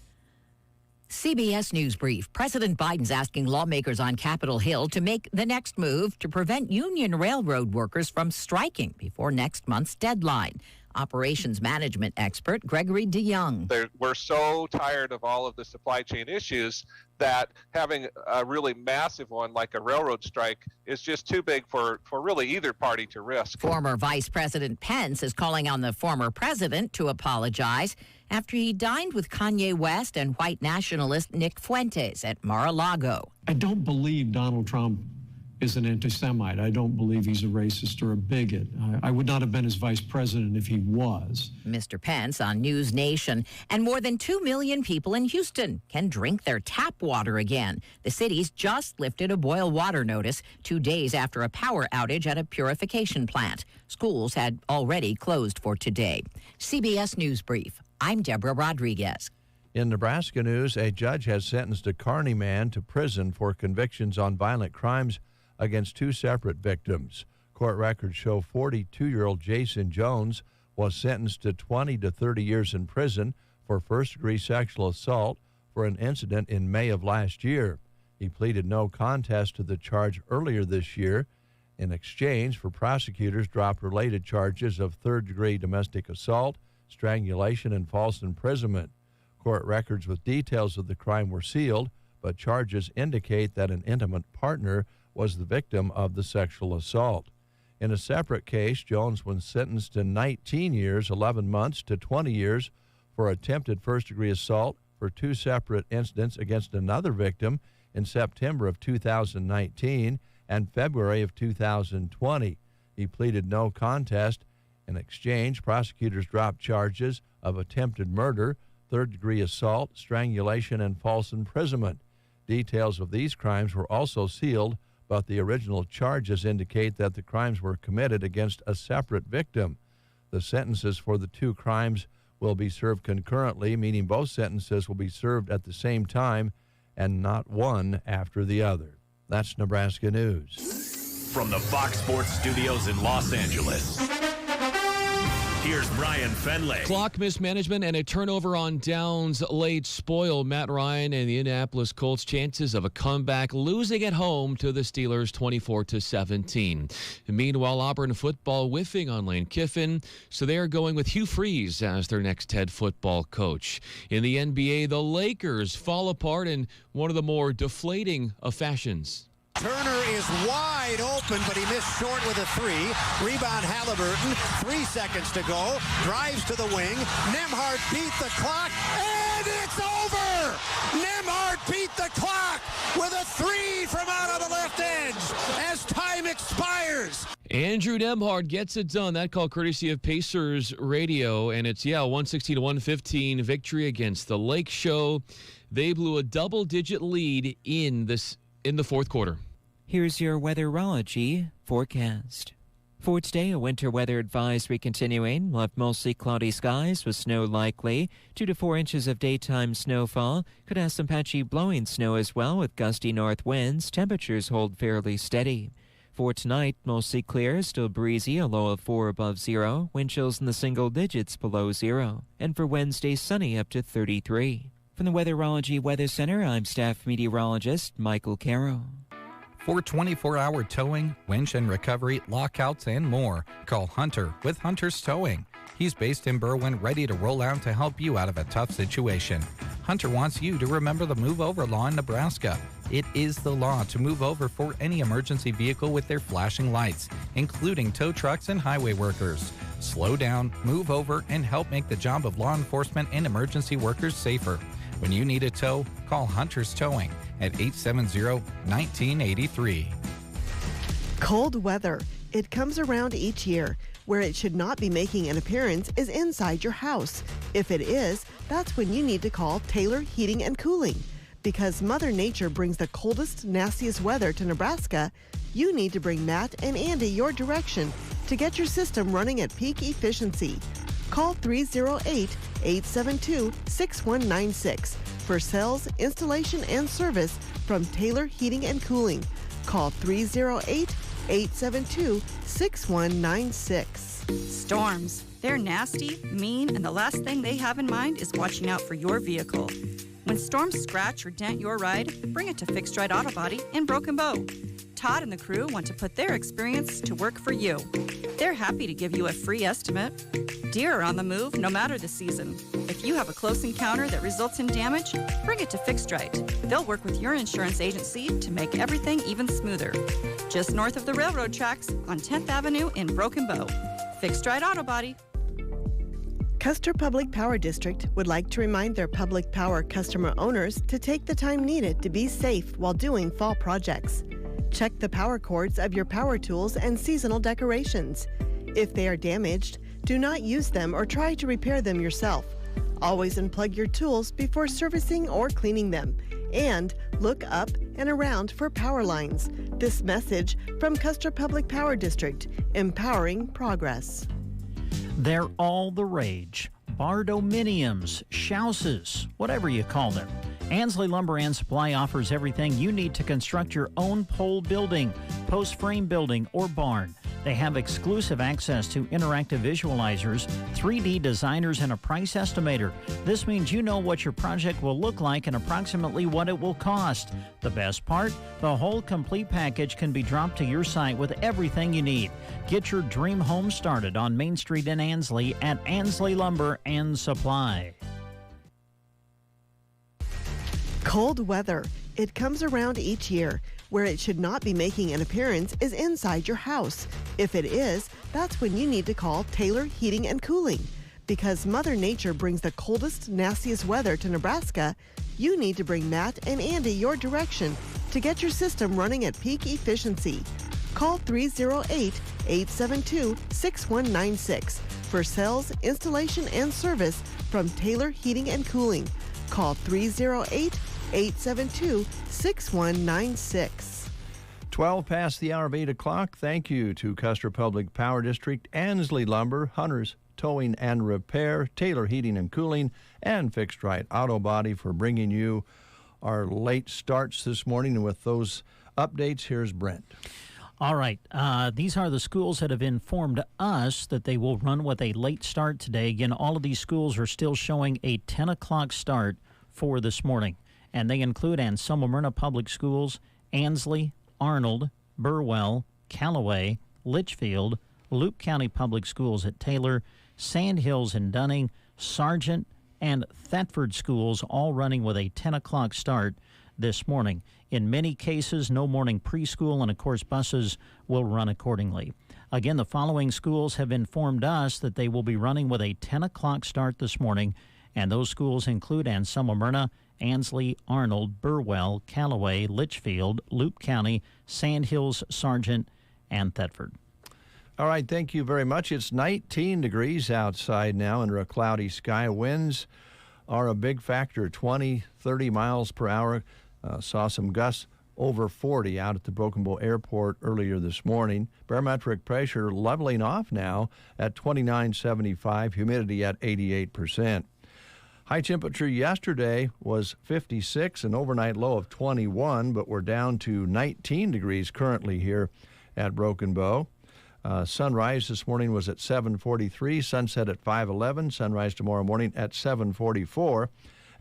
S11: CBS News Brief. President Biden's asking lawmakers on Capitol Hill to make the next move to prevent union railroad workers from striking before next month's deadline. Operations management expert Gregory DeYoung.
S12: We're so tired of all of the supply chain issues that having a really massive one like a railroad strike is just too big for really either party to risk.
S11: Former Vice President Pence is calling on the former president to apologize after he dined with Kanye West and white nationalist Nick Fuentes at Mar-a-Lago.
S13: I don't believe Donald Trump is an anti-Semite. I don't believe he's a racist or a bigot. I would not have been his vice president if he was.
S11: Mr. Pence on News Nation. And more than 2 million people in Houston can drink their tap water again. The city's just lifted a boil water notice 2 days after a power outage at a purification plant. Schools had already closed for today. CBS News Brief. I'm Deborah Rodriguez.
S1: In Nebraska news, a judge has sentenced a Kearney man to prison for convictions on violent crimes against 2 separate victims. Court records show 42-year-old Jason Jones was sentenced to 20 to 30 years in prison for first-degree sexual assault for an incident in May of last year. He pleaded no contest to the charge earlier this year. In exchange for prosecutors dropped related charges of third-degree domestic assault, strangulation, and false imprisonment. Court records with details of the crime were sealed, but charges indicate that an intimate partner was the victim of the sexual assault. In a separate case, Jones was sentenced to 19 years, 11 months to 20 years for attempted first-degree assault for 2 separate incidents against another victim in September of 2019 and February of 2020. He pleaded no contest. In exchange, prosecutors dropped charges of attempted murder, third-degree assault, strangulation, and false imprisonment. Details of these crimes were also sealed, but the original charges indicate that the crimes were committed against a separate victim. The sentences for the 2 crimes will be served concurrently, meaning both sentences will be served at the same time and not one after the other. That's Nebraska News.
S14: From the Fox Sports Studios in Los Angeles, Here's Brian Fenley.
S15: Clock mismanagement and a turnover on downs late spoil Matt Ryan and the Indianapolis Colts' chances of a comeback, losing at home to the Steelers 24-17. Meanwhile, Auburn football whiffing on Lane Kiffin, so they are going with Hugh Freeze as their next head football coach. In the NBA, the Lakers fall apart in one of the more deflating of fashions.
S16: Turner is wide open, but he missed short with a three. Rebound Halliburton, 3 seconds to go. Drives to the wing. Nembhard beat the clock, and it's over! Nembhard beat the clock with a three from out of the left edge as time expires.
S15: Andrew Nembhard gets it done. That call courtesy of Pacers Radio, and it's 116-115 victory against the Lake Show. They blew a double-digit lead in the fourth quarter.
S17: Here's your weatherology forecast. For today, a winter weather advisory continuing. We'll have mostly cloudy skies with snow likely. 2 to 4 inches of daytime snowfall. Could have some patchy blowing snow as well with gusty north winds. Temperatures hold fairly steady. For tonight, mostly clear, still breezy, a low of 4 above zero. Wind chills in the single digits below zero. And for Wednesday, sunny up to 33. From the Weatherology Weather Center, I'm staff meteorologist Michael Caro.
S4: For 24-hour towing, winch and recovery, lockouts, and more, call Hunter with Hunter's Towing. He's based in Berwyn, ready to roll out to help you out of a tough situation. Hunter wants you to remember the Move Over law in Nebraska. It is the law to move over for any emergency vehicle with their flashing lights, including tow trucks and highway workers. Slow down, move over, and help make the job of law enforcement and emergency workers safer. When you need a tow, call Hunter's Towing at 870-1983.
S5: Cold weather. It comes around each year. Where it should not be making an appearance is inside your house. If it is, that's when you need to call Taylor Heating and Cooling. Because Mother Nature brings the coldest, nastiest weather to Nebraska, you need to bring Matt and Andy your direction to get your system running at peak efficiency. Call 308-872-6196 for sales, installation, and service from Taylor Heating and Cooling. Call 308-872-6196.
S6: Storms. They're nasty, mean, and the last thing they have in mind is watching out for your vehicle. When storms scratch or dent your ride, bring it to Fixed Right Auto Body in Broken Bow. Todd and the crew want to put their experience to work for you. They're happy to give you a free estimate. Deer are on the move no matter the season. If you have a close encounter that results in damage, bring it to Fixed Right. They'll work with your insurance agency to make everything even smoother. Just north of the railroad tracks on 10th Avenue in Broken Bow. Fixed Right Auto Body.
S5: Custer Public Power District would like to remind their public power customer owners to take the time needed to be safe while doing fall projects. Check the power cords of your power tools and seasonal decorations. If they are damaged, do not use them or try to repair them yourself. Always unplug your tools before servicing or cleaning them. And look up and around for power lines. This message from Custer Public Power District, empowering progress.
S2: They're all the rage. Bardominiums, Schauses, whatever you call them. Ansley Lumber and Supply offers everything you need to construct your own pole building, post frame building, or barn. They have exclusive access to interactive visualizers, 3D designers, and a price estimator. This means you know what your project will look like and approximately what it will cost. The best part? The whole complete package can be dropped to your site with everything you need. Get your dream home started on Main Street in Ansley at Ansley Lumber and Supply.
S5: Cold weather. It comes around each year. Where it should not be making an appearance is inside your house. If it is, that's when you need to call Taylor Heating and Cooling. Because Mother Nature brings the coldest, nastiest weather to Nebraska, you need to bring Matt and Andy your direction to get your system running at peak efficiency. Call 308-872-6196 for sales, installation, and service from Taylor Heating and Cooling. Call 308-872-6196.
S1: 12 past the hour of 8 o'clock. Thank you to Custer Public Power District, Ansley Lumber, Hunter's Towing and Repair, Taylor Heating and Cooling, and Fixed Right Auto Body for bringing you our late starts this morning. And with those updates, here's Brent.
S2: All right. These are the schools that have informed us that they will run with a late start today. Again, all of these schools are still showing a 10 o'clock start for this morning. And they include Anselmo Myrna Public Schools, Ansley, Arnold, Burwell, Callaway, Litchfield, Loup County Public Schools at Taylor, Sandhills and Dunning, Sargent, and Thetford schools, all running with a 10 o'clock start this morning. In many cases, no morning preschool, and of course buses will run accordingly. Again, the following schools have informed us that they will be running with a 10 o'clock start this morning, and those schools include Anselmo Myrna, Ansley, Arnold, Burwell, Callaway, Litchfield, Loup County, Sandhills, Sargent, and Thetford.
S1: All right, thank you very much. It's 19 degrees outside now under a cloudy sky. Winds are a big factor, 20, 30 miles per hour. Saw some gusts over 40 out at the Broken Bow Airport earlier this morning. Barometric pressure leveling off now at 29.75, humidity at 88%. High temperature yesterday was 56, an overnight low of 21, but we're down to 19 degrees currently here at Broken Bow. Sunrise this morning was at 7:43, sunset at 5:11, sunrise tomorrow morning at 7:44.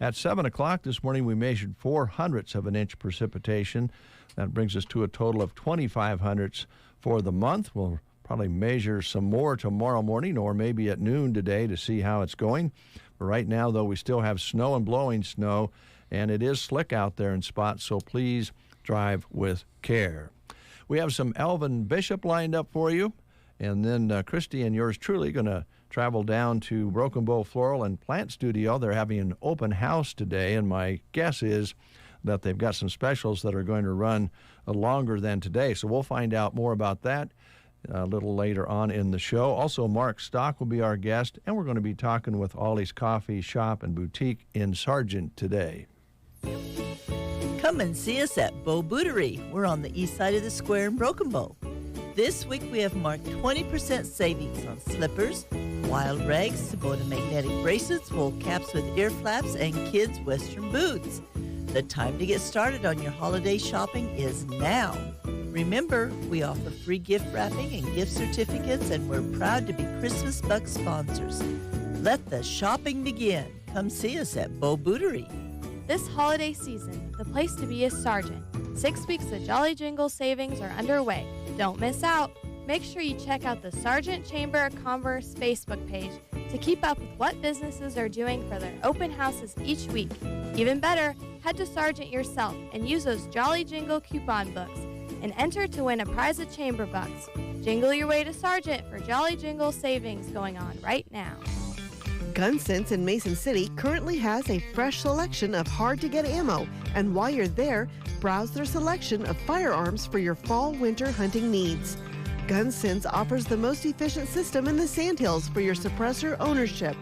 S1: At 7 o'clock this morning, we measured 0.04 of an inch precipitation. That brings us to a total of 0.25 hundredths for the month. We'll probably measure some more tomorrow morning or maybe at noon today to see how it's going. But right now, though, we still have snow and blowing snow, and it is slick out there in spots, so please drive with care. We have some Elvin Bishop lined up for you, and then Christy and yours truly going to travel down to Broken Bow Floral and Plant Studio. They're having an open house today, and my guess is that they've got some specials that are going to run longer than today. So we'll find out more about that a little later on in the show. Also, Mark Stock will be our guest, and we're going to be talking with Ollie's Coffee Shop and Boutique in Sargent today.
S14: Come and see us at Bow Bootery. We're on the east side of the square in Broken Bow. This week we have marked 20% savings on slippers, wild rags, Sabota magnetic bracelets, wool caps with ear flaps, and kids' western boots. The time to get started on your holiday shopping is now. Remember, we offer free gift wrapping and gift certificates, and we're proud to be Christmas Buck sponsors. Let the shopping begin. Come see us at Bow Bootery.
S18: This holiday season, the place to be is Sargent. 6 weeks of Jolly Jingle savings are underway. Don't miss out. Make sure you check out the Sargent Chamber of Commerce Facebook page to keep up with what businesses are doing for their open houses each week. Even better, head to Sargent yourself and use those Jolly Jingle coupon books and enter to win a prize of chamber bucks. Jingle your way to Sargent for Jolly Jingle savings going on right now.
S5: GunSense in Mason City currently has a fresh selection of hard-to-get ammo, and while you're there, browse their selection of firearms for your fall-winter hunting needs. GunSense offers the most efficient system in the Sandhills for your suppressor ownership.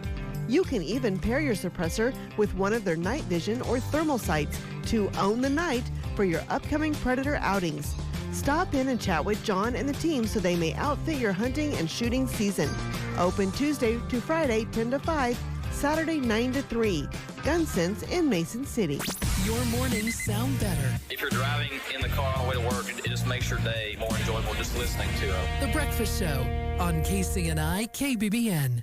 S5: You can even pair your suppressor with one of their night vision or thermal sights to own the night for your upcoming predator outings. Stop in and chat with John and the team so they may outfit your hunting and shooting season. Open Tuesday to Friday, 10 to 5, Saturday, 9 to 3. GunSense in Mason City.
S19: Your mornings sound better.
S20: If you're driving in the car on the way to work, it just makes your day more enjoyable just listening to them.
S19: The Breakfast Show on KCNI KBBN.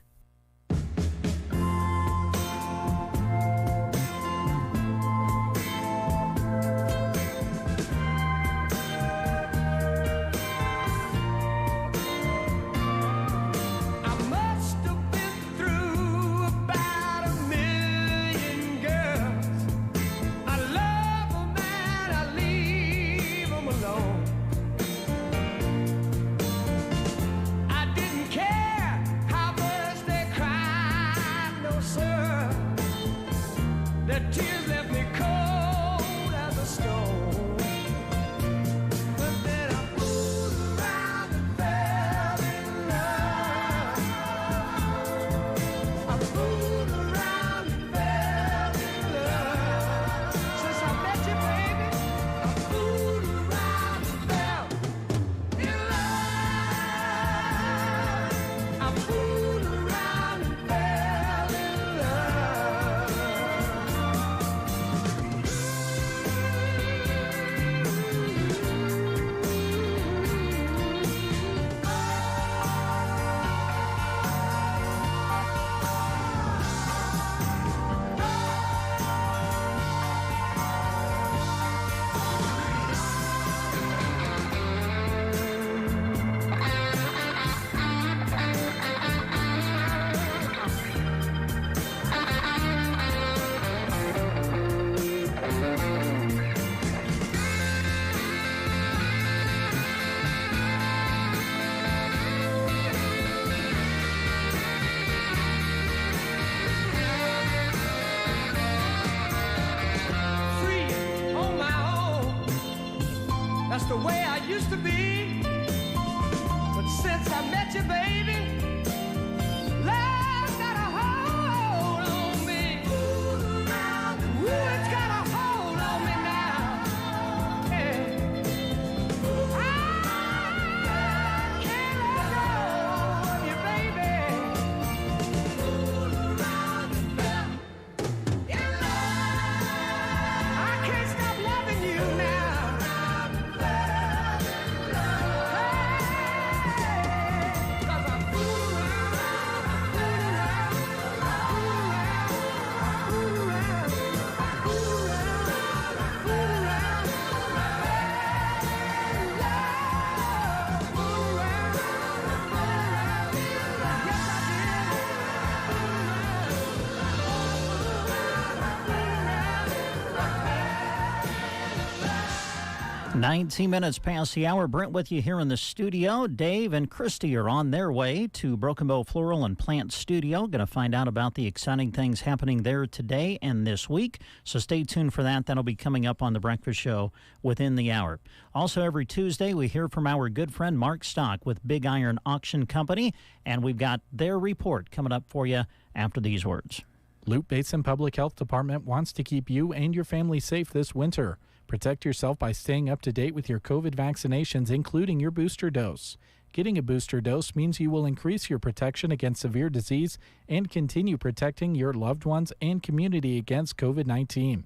S2: 19 minutes past the hour. Brent with you here in the studio. Dave and Christy are on their way to Broken Bow Floral and Plant Studio. Going to find out about the exciting things happening there today and this week. So stay tuned for that. That'll be coming up on The Breakfast Show within the hour. Also, every Tuesday, we hear from our good friend Mark Stock with Big Iron Auction Company, and we've got their report coming up for you after these words.
S21: Loop Basin Public Health Department wants to keep you and your family safe this winter. Protect yourself by staying up to date with your COVID vaccinations, including your booster dose. Getting a booster dose means you will increase your protection against severe disease and continue protecting your loved ones and community against COVID-19.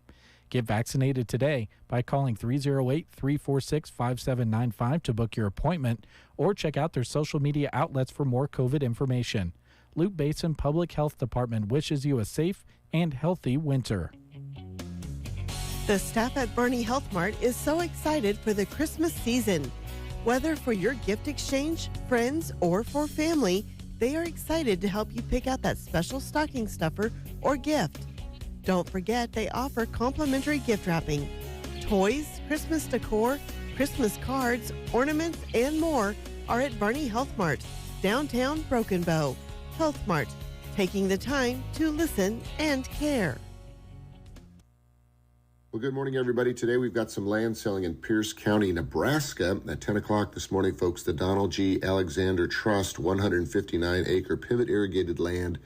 S21: Get vaccinated today by calling 308-346-5795 to book your appointment or check out their social media outlets for more COVID information. Loop Basin Public Health Department wishes you a safe and healthy winter.
S5: The staff at Bernie Health Mart is so excited for the Christmas season. Whether for your gift exchange, friends, or for family, they are excited to help you pick out that special stocking stuffer or gift. Don't forget they offer complimentary gift wrapping. Toys, Christmas decor, Christmas cards, ornaments, and more are at Bernie Health Mart, downtown Broken Bow. Health Mart, taking the time to listen and care.
S22: Well, good morning, everybody. Today we've got some land selling in Pierce County, Nebraska. At 10 o'clock this morning, folks, the Donald G. Alexander Trust 159-acre pivot irrigated land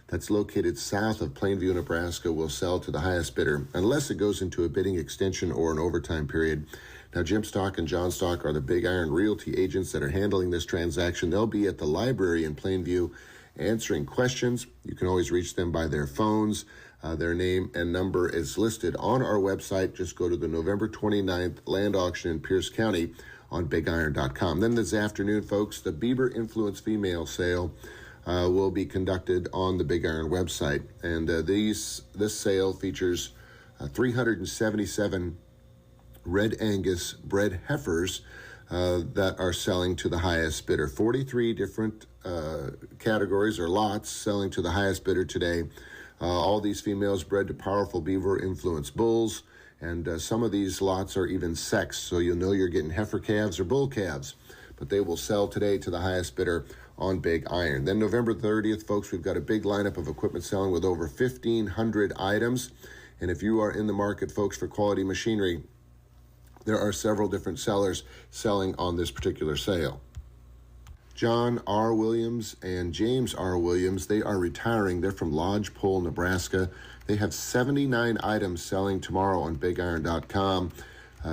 S22: that's located south of Plainview, Nebraska, will sell to the highest bidder, unless it goes into a bidding extension or an overtime period. Now, Jim Stock and John Stock are the Big Iron Realty agents that are handling this transaction. They'll be at the library in Plainview answering questions. You can always reach them by their phones. Their name and number is listed on our website. Just go to the November 29th land auction in Pierce County on bigiron.com. Then this afternoon, folks, the Bieber Influence female sale will be conducted on the Big Iron website. And this sale features 377 Red Angus bred heifers that are selling to the highest bidder. 43 different categories or lots selling to the highest bidder today. All these females bred to powerful Beaver Influence bulls, and some of these lots are even sexed, so you'll know you're getting heifer calves or bull calves. But they will sell today to the highest bidder on Big Iron. Then November 30th, folks, we've got a big lineup of equipment selling with over 1,500 items. And if you are in the market, folks, for quality machinery, there are several different sellers selling on this particular sale. John R. Williams and James R. Williams, they are retiring. They're from Lodgepole, Nebraska. They have 79 items selling tomorrow on bigiron.com.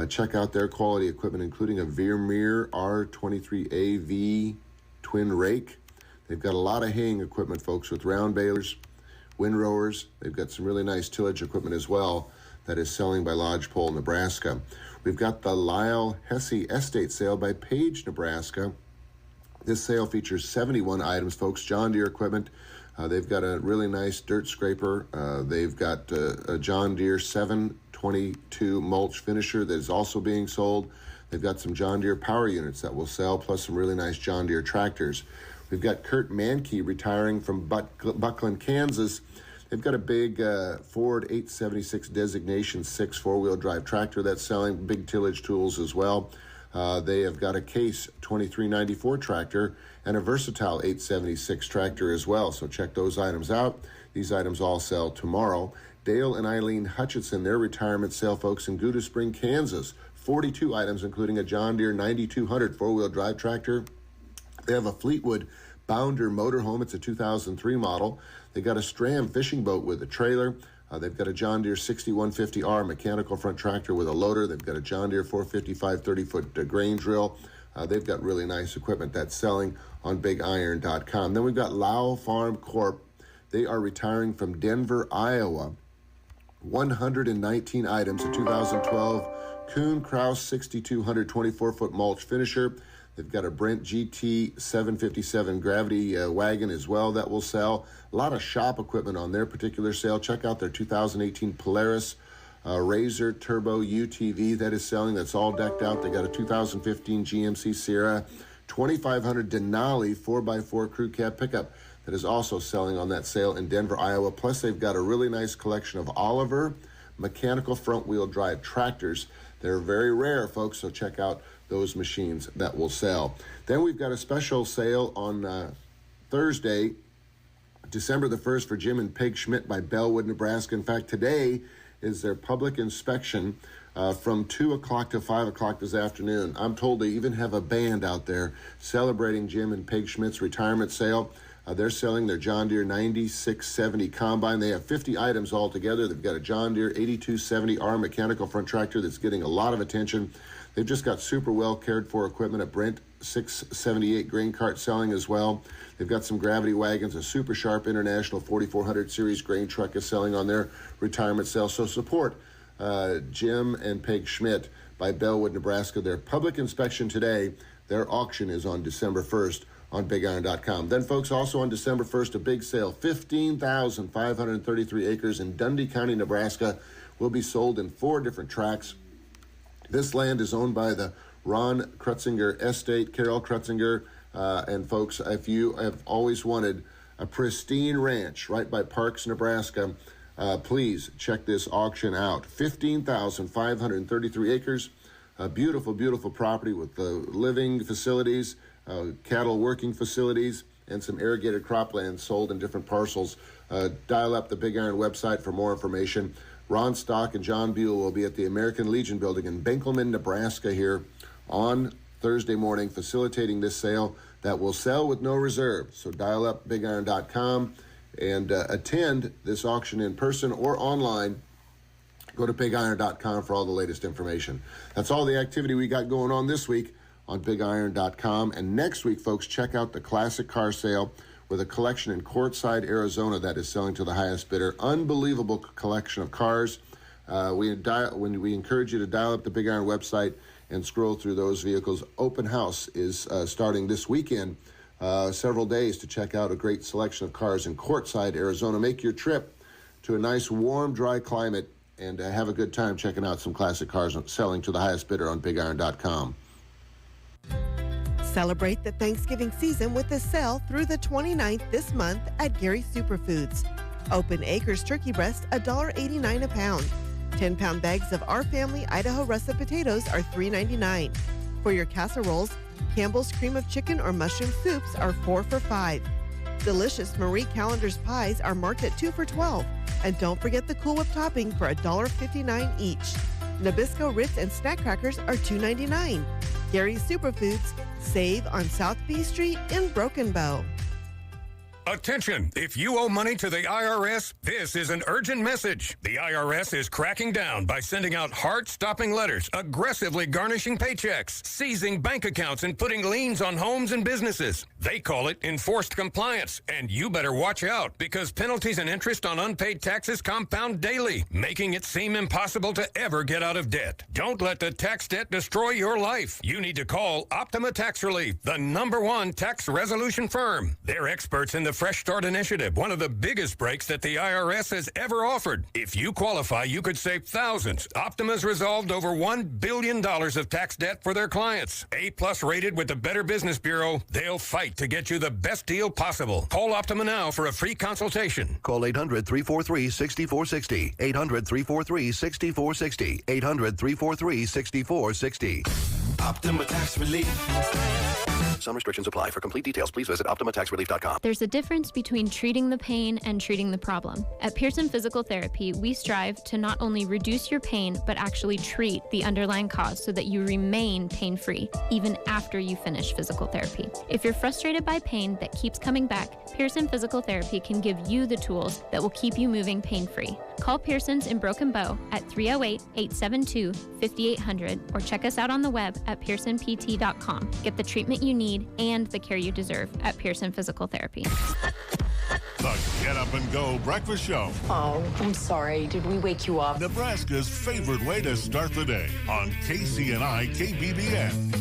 S22: Check out their quality equipment, including a Vermeer R23AV twin rake. They've got a lot of haying equipment, folks, with round balers, windrowers. They've got some really nice tillage equipment as well that is selling by Lodgepole, Nebraska. We've got the Lyle Hesse Estate Sale by Page, Nebraska. This sale features 71 items, folks. John Deere equipment. They've got a really nice dirt scraper. They've got a John Deere 722 mulch finisher that is also being sold. They've got some John Deere power units that will sell, plus some really nice John Deere tractors. We've got Kurt Mankey retiring from Buckland, Kansas. They've got a big Ford 876 Designation 6 four-wheel drive tractor that's selling, big tillage tools as well. They have got a Case 2394 tractor and a Versatile 876 tractor as well. So check those items out. These items all sell tomorrow. Dale and Eileen Hutchinson, their retirement sale, folks, in Gouda Spring, Kansas. 42 items, including a John Deere 9200 four-wheel drive tractor. They have a Fleetwood Bounder motorhome. It's a 2003 model. They got a Stram fishing boat with a trailer. They've got a John Deere 6150R mechanical front tractor with a loader. They've got a John Deere 455 30-foot grain drill. They've got really nice equipment that's selling on bigiron.com. Then we've got Lau Farm Corp. They are retiring from Denver, Iowa. 119 items, a 2012 Kuhn Kraus 6200 24-foot mulch finisher. They've got a Brent GT 757 gravity wagon as well that will sell. A lot of shop equipment on their particular sale. Check out their 2018 Polaris Razor Turbo UTV that is selling. That's all decked out. They got a 2015 GMC Sierra 2500 Denali 4x4 crew cab pickup that is also selling on that sale in Denver, Iowa. Plus, they've got a really nice collection of Oliver mechanical front-wheel drive tractors They're very rare, folks, so check out those machines that will sell. Then we've got a special sale on Thursday, December the 1st for Jim and Peg Schmidt by Bellwood, Nebraska. In fact, today is their public inspection from 2 o'clock to 5 o'clock this afternoon. I'm told they even have a band out there celebrating Jim and Peg Schmidt's retirement sale. They're selling their John Deere 9670 combine. They have 50 items altogether. They've got a John Deere 8270R mechanical front tractor that's getting a lot of attention. They've just got super well cared for equipment, a Brent 678 grain cart selling as well. They've got some gravity wagons, a Super Sharp International 4400 series grain truck is selling on their retirement sale. So support Jim and Peg Schmidt by Bellwood, Nebraska. Their public inspection today, their auction is on December 1st on BigIron.com. Then, folks, also on December 1st, a big sale. 15,533 acres in Dundee County, Nebraska will be sold in 4 different tracts. This land is owned by the Ron Krutzinger Estate, Carol Krutzinger. And, folks, if you have always wanted a pristine ranch right by Parks, Nebraska, please check this auction out. 15,533 acres, a beautiful, beautiful property with living facilities, cattle working facilities, and some irrigated cropland sold in different parcels. Dial up the Big Iron website for more information. Ron Stock and John Buell will be at the American Legion building in Benkelman, Nebraska here on Thursday morning facilitating this sale that will sell with no reserve. So dial up BigIron.com and attend this auction in person or online. Go to BigIron.com for all the latest information. That's all the activity we got going on this week on BigIron.com. And next week, folks, check out the classic car sale with a collection in Quartzsite, Arizona that is selling to the highest bidder. Unbelievable collection of cars. We encourage you to dial up the Big Iron website and scroll through those vehicles. Open house is starting this weekend, several days to check out a great selection of cars in Quartzsite, Arizona. Make your trip to a nice, warm, dry climate and have a good time checking out some classic cars selling to the highest bidder on BigIron.com.
S5: Celebrate the Thanksgiving season with a sale through the 29th this month at Gary Superfoods. Open Acres turkey breast, $1.89 a pound. 10-pound bags of Our Family Idaho russet potatoes are $3.99. For your casseroles, Campbell's cream of chicken or mushroom soups are 4 for $5. Delicious Marie Callender's pies are marked at 2 for $12. And don't forget the Cool Whip topping for $1.59 each. Nabisco Ritz and snack crackers are $2.99. Gary Superfoods, save on South B Street in Broken Bow.
S3: Attention! If you owe money to the IRS, this is an urgent message. The IRS is cracking down by sending out heart-stopping letters, aggressively garnishing paychecks, seizing bank accounts, and putting liens on homes and businesses. They call it enforced compliance, and you better watch out because penalties and interest on unpaid taxes compound daily, making it seem impossible to ever get out of debt. Don't let the tax debt destroy your life. You need to call Optima Tax Relief, the #1 tax resolution firm. They're experts in the Fresh Start Initiative, one of the biggest breaks that the IRS has ever offered. If you qualify, you could save thousands. Optima's resolved over $1 billion of tax debt for their clients. A+ rated with the Better Business Bureau, they'll fight to get you the best deal possible. Call Optima now for a free consultation.
S7: Call 800-343-6460. 800-343-6460. 800-343-6460.
S23: Optima Tax Relief.
S7: Some restrictions apply. For complete details, please visit OptimaTaxRelief.com.
S24: There's a difference between treating the pain and treating the problem. At Pearson Physical Therapy, we strive to not only reduce your pain, but actually treat the underlying cause so that you remain pain-free, even after you finish physical therapy. If you're frustrated by pain that keeps coming back, Pearson Physical Therapy can give you the tools that will keep you moving pain-free. Call Pearson's in Broken Bow at 308-872-5800 or check us out on the web at pearsonpt.com. Get the treatment you need and the care you deserve at Pearson Physical Therapy.
S10: The Get Up and Go Breakfast Show.
S25: Oh, I'm sorry. Did we wake you up?
S10: Nebraska's favorite way to start the day on KCNI KBBN.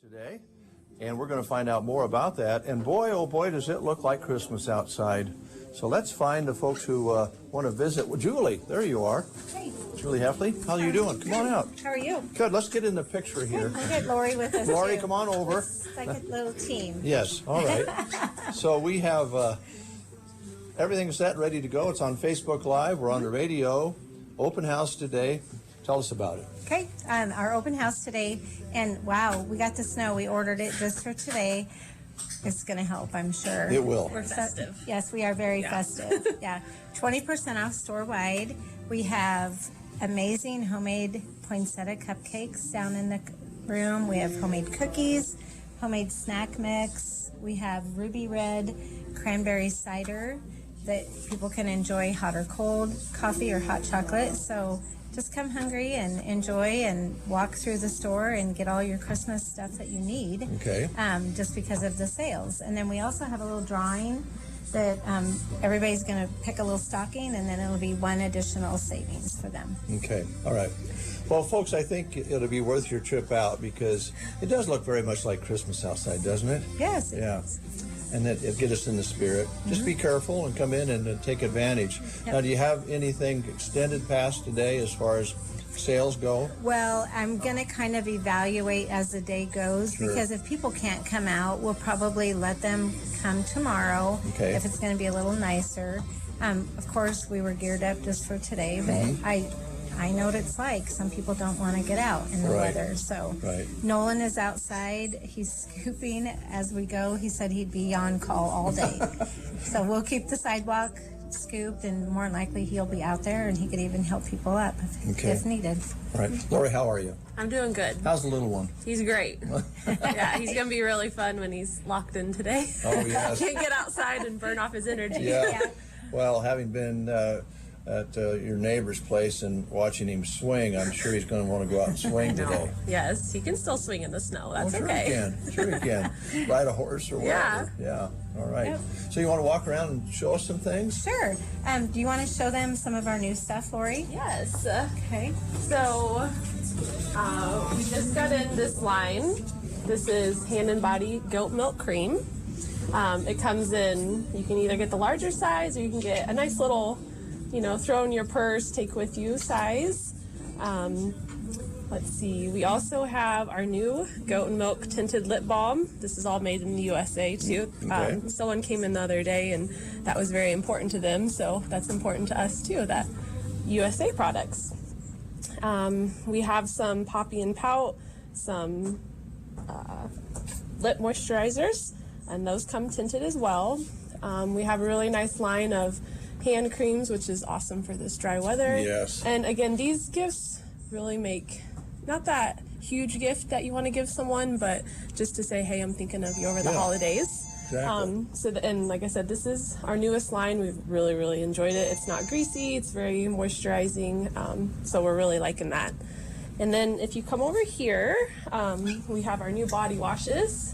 S1: today, and we're going to find out more about that. And boy, oh boy, does it look like Christmas outside. So let's find the folks who want to visit. Well, Julie, there you are.
S8: Hey.
S1: Julie Heffley, how are you doing? Come on out.
S8: How are you?
S1: Good. Let's get in the picture here.
S8: I'll get Lori with us.
S1: Lori,
S8: too.
S1: come on over.
S8: It's like a little team.
S1: Yes. All right. So we have everything set, ready to go. It's on Facebook Live. We're on the radio. Open house today. Tell us about it.
S8: Okay, our open house today, and wow, we got the snow. We ordered it just for today. It's going to help, I'm sure.
S1: It will.
S8: We're festive. Yes, we are very festive. Yeah, 20% off store-wide. We have amazing homemade poinsettia cupcakes down in the room. We have homemade cookies, homemade snack mix. We have ruby red cranberry cider that people can enjoy hot or cold, coffee or hot chocolate. So just come hungry and enjoy and walk through the store and get all your Christmas stuff that you need.
S1: Okay.
S8: Just because of the sales. And then we also have a little drawing that everybody's going to pick a little stocking, and then it'll be one additional savings for them.
S1: Okay. All right. Well, folks, I think it'll be worth your trip out because it does look very much like Christmas outside, doesn't it?
S8: Yes.
S1: Yeah. And it'll get us in the spirit. Just be careful and come in and take advantage.
S8: Yep.
S1: Now, do you have anything extended past today as far as sales go?
S8: Well, I'm going to kind of evaluate as the day goes because if people can't come out, we'll probably let them come tomorrow if it's going to be a little nicer. Of course, we were geared up just for today, but I know what it's like. Some people don't want to get out in the weather. So Nolan is outside. He's scooping as we go. He said he'd be on call all day. So we'll keep the sidewalk scooped, and more than likely he'll be out there, and he could even help people up if needed.
S1: All right. Lori, how are you?
S9: I'm doing good.
S1: How's the little one?
S9: He's great. Yeah, he's going to be really fun when he's locked in today.
S1: Oh, yes.
S9: Can't get outside and burn off his energy.
S1: Yeah. Well, having been at your neighbor's place and watching him swing, I'm sure he's going to want to go out and swing today.
S9: Yes, he can still swing in the snow. That's
S1: sure
S9: okay.
S1: He can. Sure he can. Ride a horse or whatever. Yeah. All right.
S8: Yep.
S1: So you want to walk around and show us some things?
S8: Sure. Do you want to show them some of our new stuff, Lori?
S9: Yes.
S8: Okay.
S9: So we just got in this line. This is Hand and Body Goat Milk Cream. It comes in, you can either get the larger size or you can get a nice little, throw in your purse, take with you size. Let's see, we also have our new Goat and Milk Tinted Lip Balm. This is all made in the USA too. Someone came in the other day and that was very important to them, so that's important to us too, that USA products. We have some Poppy and Pout, some lip moisturizers, and those come tinted as well. We have a really nice line of hand creams, which is awesome for this dry weather.
S1: Yes.
S9: And again, these gifts really make not that huge gift that you want to give someone, but just to say, hey, I'm thinking of you over the holidays.
S1: Exactly.
S9: And like I said, this is our newest line. We've really, really enjoyed it. It's not greasy. It's very moisturizing. So we're really liking that. And then if you come over here, we have our new body washes.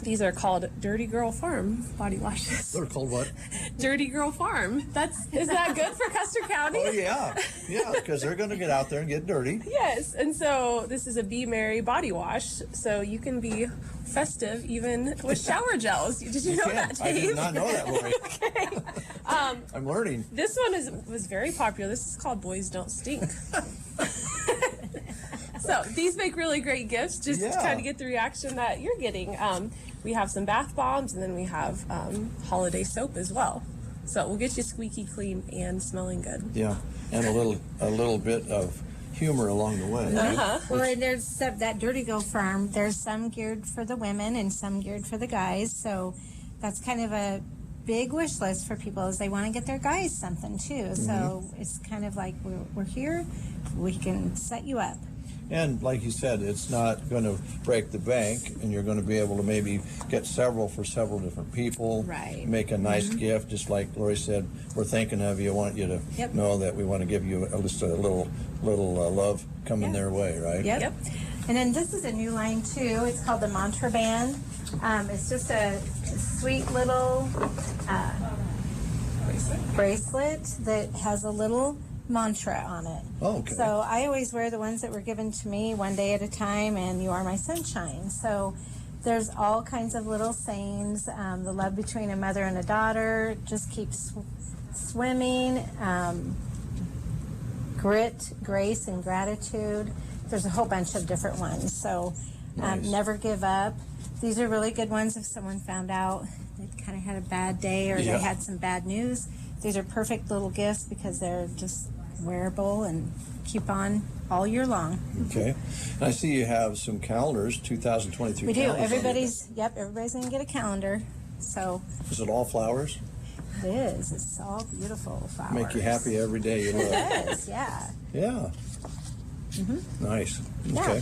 S9: These are called Dirty Girl Farm body washes.
S1: They're called what?
S9: Dirty Girl Farm. Is that good for Custer County?
S1: Oh, yeah. Yeah, because they're going to get out there and get dirty.
S9: Yes, and so this is a Be Merry body wash, so you can be festive even with shower gels. Did you know that, Dave?
S1: I did not know that, Lori.
S9: Okay.
S1: I'm learning.
S9: This one was very popular. This is called Boys Don't Stink. So these make really great gifts just to kind of get the reaction that you're getting. We have some bath bombs, and then we have holiday soap as well. So we'll get you squeaky clean and smelling good.
S1: Yeah, and a little bit of humor along the way. Right?
S8: Well, and there's that Dirty Girl Farm. There's some geared for the women and some geared for the guys. So that's kind of a big wish list for people, is they want to get their guys something too. So it's kind of like we're here, we can set you up.
S1: And like you said, it's not going to break the bank, and you're going to be able to maybe get several for several different people.
S8: Right.
S1: Make a nice gift, just like Lori said. We're thinking of you. Want you to know that we want to give you just a little love coming their way, right?
S8: Yep. And then this is a new line too. It's called the Mantra Band. It's just a sweet little bracelet that has a little mantra on it.
S1: Oh, okay.
S8: So I always wear the ones that were given to me, one day at a time, and you are my sunshine. So there's all kinds of little sayings. The love between a mother and a daughter, just keep swimming. Grit, grace, and gratitude. There's a whole bunch of different ones. So
S1: Nice.
S8: never give up. These are really good ones if someone found out they kind of had a bad day or
S1: Yeah.
S8: they had some bad news. These are perfect little gifts because they're just wearable and keep on all year long.
S1: Okay. And I see you have some calendars, 2023
S8: We do.
S1: calendars.
S8: Everybody's going to get a calendar. So
S1: Is it all flowers?
S8: it is. It's all beautiful flowers.
S1: Make you happy every day you
S8: It
S1: live.
S8: does, yeah.
S1: Yeah. Nice. Okay.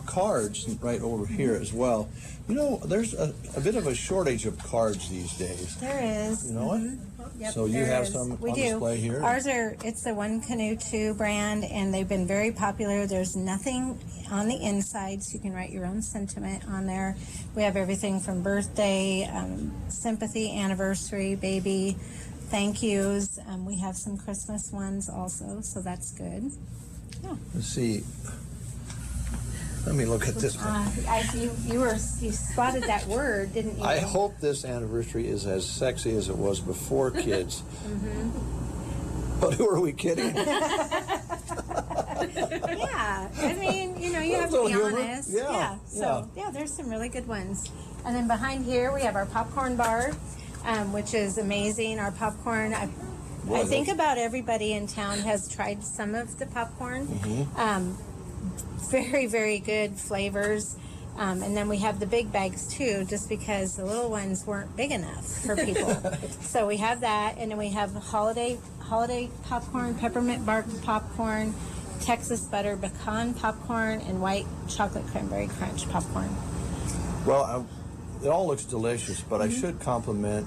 S1: Cards right over here as well. You know, there's a bit of a shortage of cards these days.
S8: There is.
S1: You know it?
S8: Yep,
S1: So you
S8: there
S1: have
S8: is.
S1: some
S8: We
S1: on
S8: do.
S1: display here?
S8: Ours it's the One Canoe 2 brand, and they've been very popular. There's nothing on the inside, so you can write your own sentiment on there. We have everything from birthday, sympathy, anniversary, baby, thank yous. We have some Christmas ones also, so that's good.
S1: Let's see. Let me look at this one.
S8: You spotted that word, didn't you?
S1: I hope this anniversary is as sexy as it was before kids. But who are we kidding?
S8: Yeah, I mean, you have to
S1: Little
S8: be
S1: humor.
S8: honest.
S1: Yeah,
S8: So there's some really good ones. And then behind here we have our popcorn bar, which is amazing. Our popcorn, I think about everybody in town has tried some of the popcorn. Very, very good flavors. And then we have the big bags too, just because the little ones weren't big enough for people. So we have that, and then we have holiday popcorn, peppermint bark popcorn, Texas butter pecan popcorn, and white chocolate cranberry crunch popcorn.
S1: Well, it all looks delicious, but I should compliment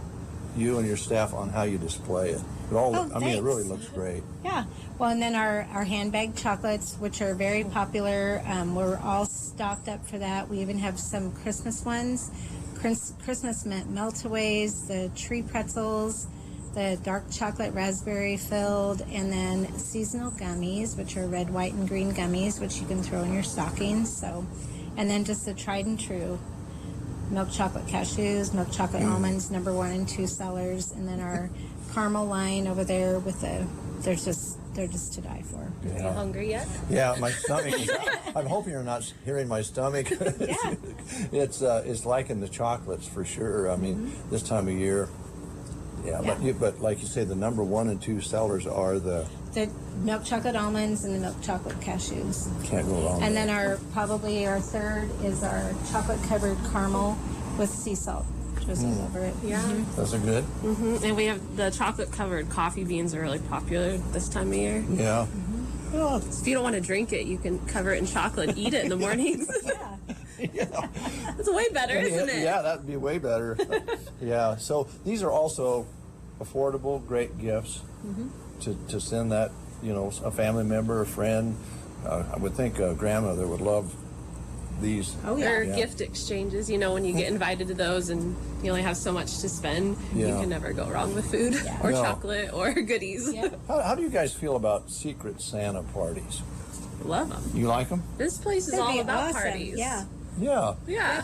S1: you and your staff on how you display it. It all, I mean, it really looks great.
S8: Yeah. Well, and then our handbag chocolates, which are very popular. We're all stocked up for that. We even have some Christmas ones, Christmas meltaways, the tree pretzels, the dark chocolate raspberry filled, and then seasonal gummies, which are red, white, and green gummies, which you can throw in your stockings. So, and then just the tried and true milk chocolate cashews, milk chocolate almonds, number 1 and 2 sellers, and then our caramel line over there with they're just to die for.
S1: Yeah.
S9: Are you hungry yet?
S1: Yeah, my stomach. I'm hoping you're not hearing my stomach. It's liking the chocolates for sure. I mean, this time of year. Yeah, but like you say, the number 1 and 2 sellers are the
S8: milk chocolate almonds and the milk chocolate cashews.
S1: Can't go wrong.
S8: And then our third is our chocolate covered caramel with sea salt. Drizzled over it.
S9: Yeah.
S1: Those are good.
S9: And we have the chocolate covered coffee beans are really popular this time of year.
S1: Yeah.
S9: Well, if you don't want to drink it, you can cover it in chocolate and eat it in the mornings. It's way better, isn't it?
S1: Yeah, that'd be way better. Yeah. So these are also affordable, great gifts to send that, a family member, a friend. I would think a grandmother would love these.
S9: Oh, yeah. Or gift exchanges, when you get invited to those and you only have so much to spend, you can never go wrong with food or chocolate or goodies. Yeah.
S1: How do you guys feel about Secret Santa parties?
S9: Love them.
S1: You like them?
S9: This place is all about parties.
S8: Yeah.
S1: Yeah.
S9: Yeah.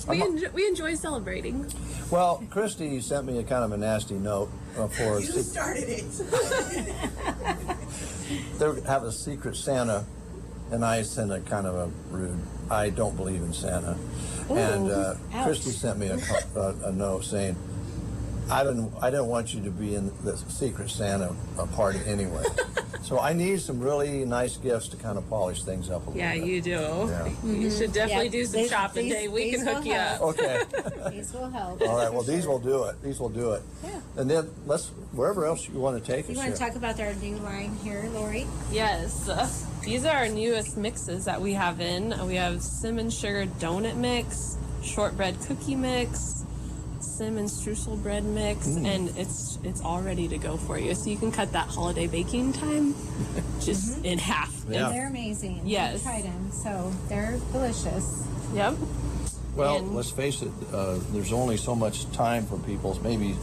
S9: We enjoy celebrating.
S1: Well, Christy sent me a kind of a nasty note for
S11: You started it.
S1: They have a Secret Santa, and I sent a kind of a rude, I don't believe in Santa. And Christy sent me a note saying, I didn't want you to be in the Secret Santa party anyway. So I need some really nice gifts to kind of polish things up a little bit.
S9: Yeah, you do.
S1: Yeah.
S9: You should definitely do some shopping day. We can hook you up.
S1: Okay.
S8: These will help.
S1: All right. Well, these will do it. These will do it.
S8: Yeah.
S1: And then wherever else you want to take us.
S8: You want to talk about our new line here, Lori?
S9: Yes. These are our newest mixes that we have in. We have cinnamon sugar donut mix, shortbread cookie mix, cinnamon streusel bread mix, and it's all ready to go for you. So you can cut that holiday baking time just in half.
S8: Yeah. They're amazing.
S9: Yes.
S8: I've tried them, so they're delicious.
S9: Yep.
S1: Well, let's face it, there's only so much time for people, maybe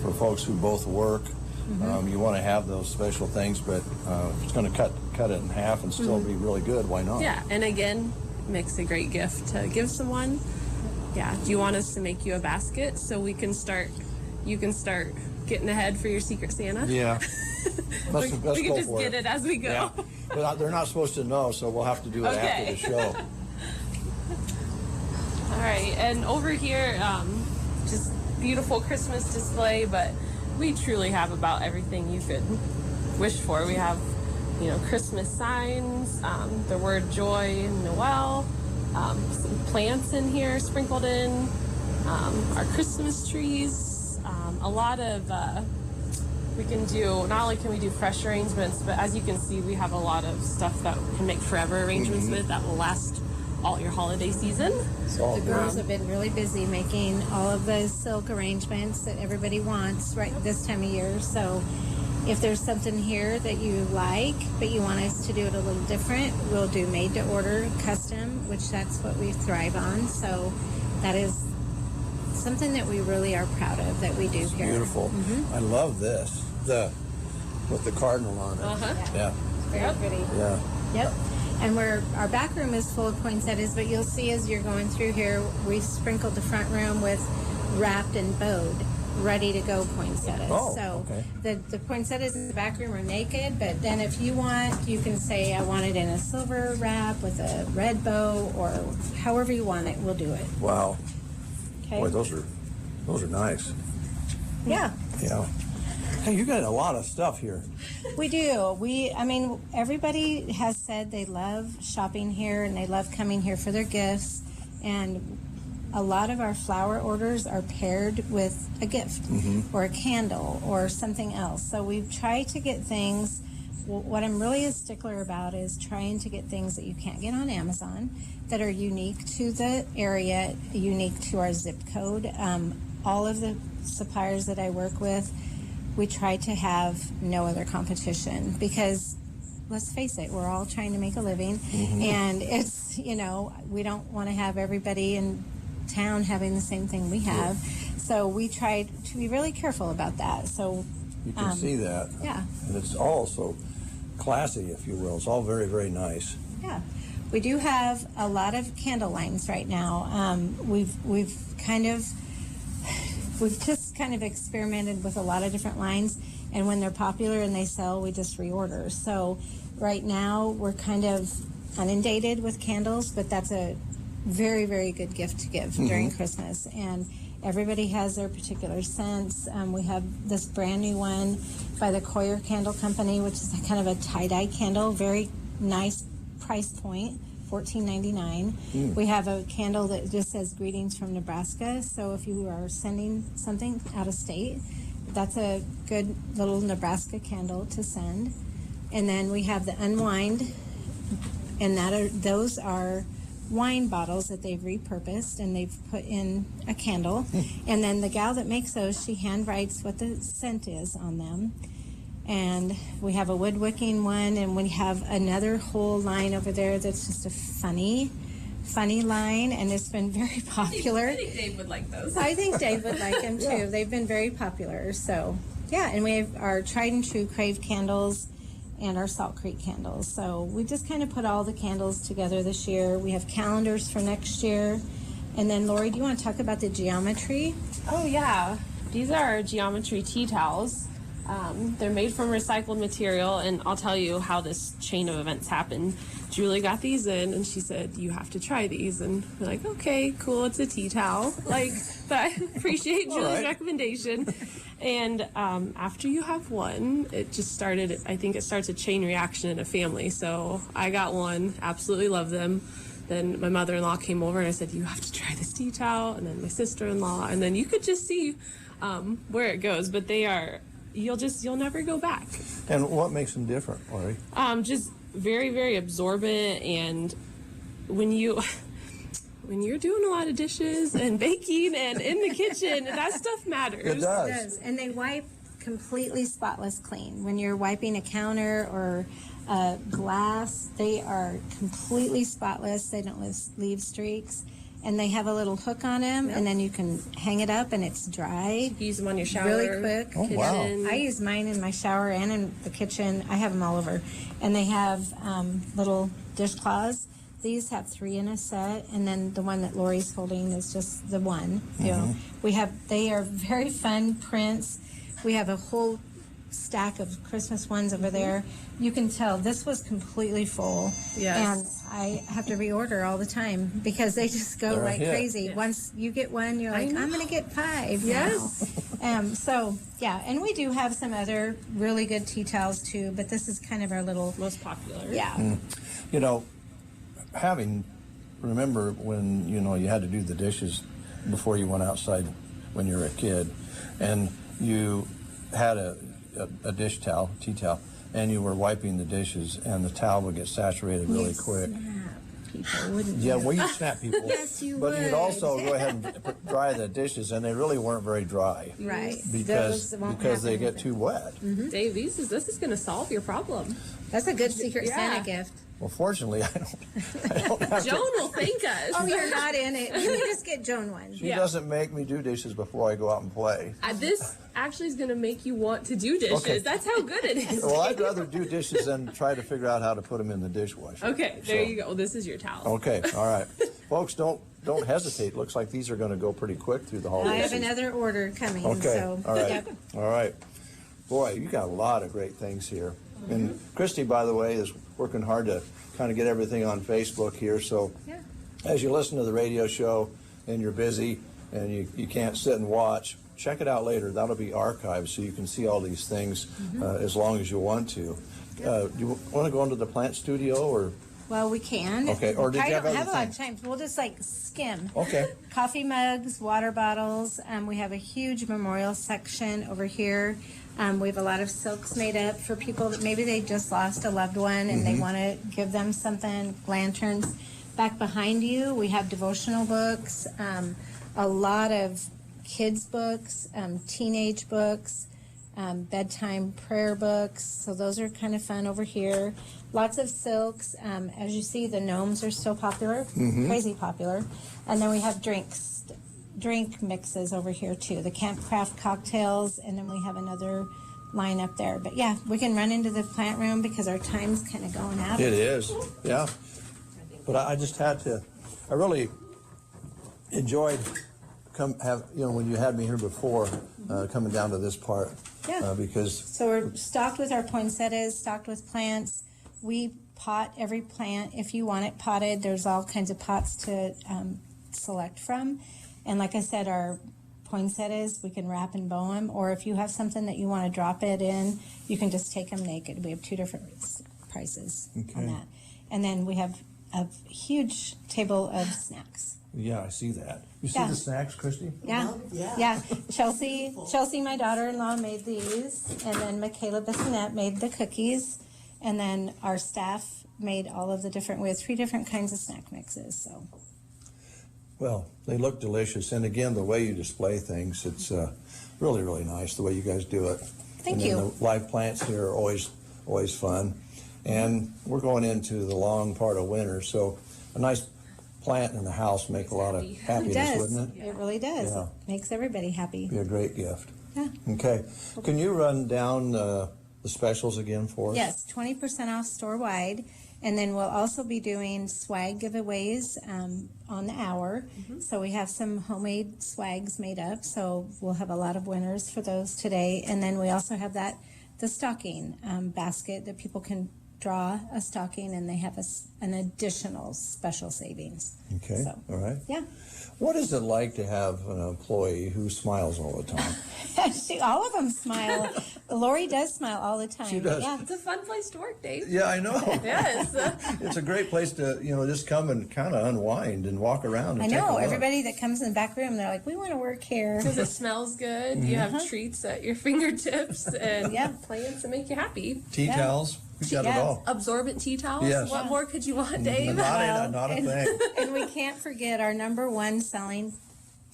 S1: for folks who both work You want to have those special things, but if it's going to cut it in half and still be really good, why not?
S9: Yeah, and again, makes a great gift to give someone. Yeah, do you want us to make you a basket so you can start getting ahead for your Secret Santa?
S1: Yeah.
S9: We can just get it as we go.
S1: Yeah. But they're not supposed to know, so we'll have to do it after the show.
S9: All right, and over here, just beautiful Christmas display, but we truly have about everything you could wish for. We have, Christmas signs, the word joy, Noel, some plants in here sprinkled in, our Christmas trees, a lot of, we can do, not only can we do fresh arrangements, but as you can see, we have a lot of stuff that we can make forever arrangements with that will last all your holiday season.
S8: The girls have been really busy making all of those silk arrangements that everybody wants right this time of year. So if there's something here that you like, but you want us to do it a little different, we'll do made to order, custom, which that's what we thrive on. So that is something that we really are proud of that we do here.
S1: Beautiful. I love this. With the cardinal on it. Yeah.
S8: Very pretty.
S1: Yeah.
S8: Yep. And our back room is full of poinsettias, but you'll see as you're going through here, we sprinkled the front room with wrapped and bowed, ready to go poinsettias.
S1: Oh, okay.
S8: The poinsettias in the back room are naked, but then if you want, you can say, I want it in a silver wrap with a red bow, or however you want it, we'll do it.
S1: Wow.
S8: Okay.
S1: Boy, those are nice.
S8: Yeah.
S1: Yeah. Hey, you got a lot of stuff here.
S8: We do. Everybody has said they love shopping here and they love coming here for their gifts. And a lot of our flower orders are paired with a gift or a candle or something else. So we've tried to get things. What I'm really a stickler about is trying to get things that you can't get on Amazon that are unique to the area, unique to our zip code. All of the suppliers that I work with, we try to have no other competition because, let's face it, we're all trying to make a living. And it's, we don't want to have everybody in town having the same thing we have. So we try to be really careful about that. So
S1: you can see that.
S8: Yeah.
S1: And it's all so classy, if you will. It's all very, very nice.
S8: Yeah. We do have a lot of candle lines right now. We've just kind of experimented with a lot of different lines, and when they're popular and they sell, we just reorder. So right now we're kind of inundated with candles, but that's a very, very good gift to give during Christmas. And everybody has their particular scents. We have this brand new one by the Coyer Candle Company, which is kind of a tie-dye candle, very nice price point. $14.99. We have a candle that just says greetings from Nebraska. So if you are sending something out of state, that's a good little Nebraska candle to send. And then we have the Unwind, and those are wine bottles that they've repurposed and they've put in a candle. And then the gal that makes those, she hand writes what the scent is on them. And we have a woodwicking one, and we have another whole line over there that's just a funny line, and it's been very popular.
S9: I think Dave would like those.
S8: I think Dave would like them too. They've been very popular. So yeah, and we have our tried and true Crave candles and our Salt Creek candles. So we just kind of put all the candles together this year. We have calendars for next year. And then Lori, do you want to talk about the geometry?
S9: Oh yeah, these are our geometry tea towels. They're made from recycled material, and I'll tell you how this chain of events happened. Julie got these in, and she said, you have to try these. And we're like, okay, cool, it's a tea towel. But I appreciate Julie's recommendation. And after you have one, it just started, I think it starts a chain reaction in a family. So I got one, absolutely love them. Then my mother-in-law came over, and I said, you have to try this tea towel. And then my sister-in-law, and then you could just see where it goes. But they are... You'll never go back.
S1: And what makes them different, Lori?
S9: Just very, very absorbent, and when you're doing a lot of dishes and baking and in the kitchen, that stuff matters.
S1: It does.
S8: It does. And they wipe completely spotless clean. When you're wiping a counter or glass, they are completely spotless. They don't leave streaks. and they have a little hook on them, and then you can hang it up, and it's dry.
S9: Use them on your shower.
S8: Really quick.
S1: Oh, wow.
S8: I use mine in my shower and in the kitchen. I have them all over. And they have little dishcloths. These have 3 in a set, and then the one that Lori's holding is just the one. You know, they are very fun prints. We have a whole stack of Christmas ones over there. You can tell this was completely full.
S9: Yes.
S8: And I have to reorder all the time because they just go
S1: They're a
S8: like
S1: hit.
S8: crazy.
S9: Yes.
S8: Once you get one, you're like, I'm going to get 5
S9: Yes.
S8: now. So, yeah, and we do have some other really good tea towels too, but this is kind of our little...
S9: Most popular.
S8: Yeah.
S1: You know, remember when, you know, you had to do the dishes before you went outside when you were a kid, and you had a dish towel, tea towel, and you were wiping the dishes, and the towel would get saturated really quick.
S8: People, wouldn't
S1: Yeah,
S8: you?
S1: well, you'd snap people.
S8: Yes, you
S1: but
S8: would.
S1: you'd also go ahead and dry the dishes, and they really weren't very dry.
S8: Right.
S1: Because
S8: Those won't
S1: they
S8: happen
S1: get
S8: with
S1: too wet.
S9: Dave, this is going to solve your problem.
S8: That's a good Secret
S9: Yeah.
S8: Santa gift.
S1: Well, fortunately, I don't have
S9: Joan
S1: to.
S9: will thank us.
S8: Oh, you're not in it. You can just get Joan one.
S1: She doesn't make me do dishes before I go out and play.
S9: This actually is going to make you want to do dishes.
S1: Okay.
S9: That's how good it is.
S1: Well, I'd rather do dishes than try to figure out how to put them in the dishwasher.
S9: Okay, there
S1: So-
S9: you go. Well, this is your towel.
S1: Okay, all right. Folks, don't hesitate. Looks like these are going to go pretty quick through the holiday
S8: I have
S1: season.
S8: another order coming.
S1: Okay,
S8: So,
S1: all right.
S8: yep.
S1: All right. Boy, you got a lot of great things here. And Christy, by the way, is working hard to kind of get everything on Facebook here. So as you listen to the radio show and you're busy and you can't sit and watch, check it out later. That'll be archived so you can see all these things as long as you want to. Do you want to go into the plant studio or?
S8: Well, we can.
S1: Okay, or did
S8: I
S1: you have
S8: don't
S1: other
S8: have a lot of
S1: things?
S8: time. We'll just like skim.
S1: Okay.
S8: Coffee mugs, water bottles. We have a huge memorial section over here. We have a lot of silks made up for people that maybe they just lost a loved one and they want to give them something. Lanterns. Back behind you, we have devotional books, a lot of kids' books, teenage books, bedtime prayer books. So those are kind of fun over here. Lots of silks. As you see, the gnomes are still popular, crazy popular. And then we have drink mixes over here too. The Camp Craft cocktails, and then we have another line up there. But yeah, we can run into the plant room because our time's kind of going out.
S1: It is, yeah. But I just had to. I really enjoyed when you had me here before, coming down to this part.
S8: Yeah.
S1: Because
S8: So we're stocked with our poinsettias, stocked with plants. We pot every plant if you want it potted. There's all kinds of pots to select from. And like I said, our poinsettias, we can wrap and bow them. Or if you have something that you want to drop it in, you can just take them naked. We have 2 different prices on that. And then we have a huge table of snacks.
S1: yeah, I see that. You see
S8: Yeah.
S1: the snacks, Christy?
S8: Yeah. Chelsea, my daughter-in-law, made these, and then Michaela Bissonette made the cookies, and then our staff made all of the different. We have 3 different kinds of snack mixes. So
S1: Well, they look delicious, and again, the way you display things, it's really, really nice the way you guys do it.
S8: Thank
S1: and then
S8: you.
S1: The live plants here are always fun, and we're going into the long part of winter, so a nice plant in the house make a lot of
S8: it
S1: happiness,
S8: does.
S1: wouldn't it?
S8: It really does.
S1: Yeah.
S8: It makes everybody happy.
S1: Be a great gift.
S8: Yeah.
S1: Okay, can you run down the specials again for us?
S8: Yes, 20% off store-wide. And then we'll also be doing swag giveaways on the hour. So we have some homemade swags made up. So we'll have a lot of winners for those today. And then we also have the stocking basket that people can draw a stocking, and they have an additional special savings.
S1: Okay,
S8: So,
S1: all right.
S8: yeah.
S1: What is it like to have an employee who smiles all the time?
S8: All of them smile. Lori does smile all the time.
S1: She does.
S8: Yeah.
S9: It's a fun place to work, Dave.
S1: Yeah, I know.
S9: Yes.
S1: It's a great place to, just come and kind of unwind and walk around and
S8: I
S1: take a
S8: know.
S1: look.
S8: Everybody that comes in the back room, they're like, we want to work here.
S9: Because it smells good. You have treats at your fingertips and plants that make you happy.
S1: Tea towels, we got it all.
S9: Absorbent tea towels.
S1: Yes.
S9: What more could you want, Dave?
S1: Not a thing.
S8: And we can't forget our number one selling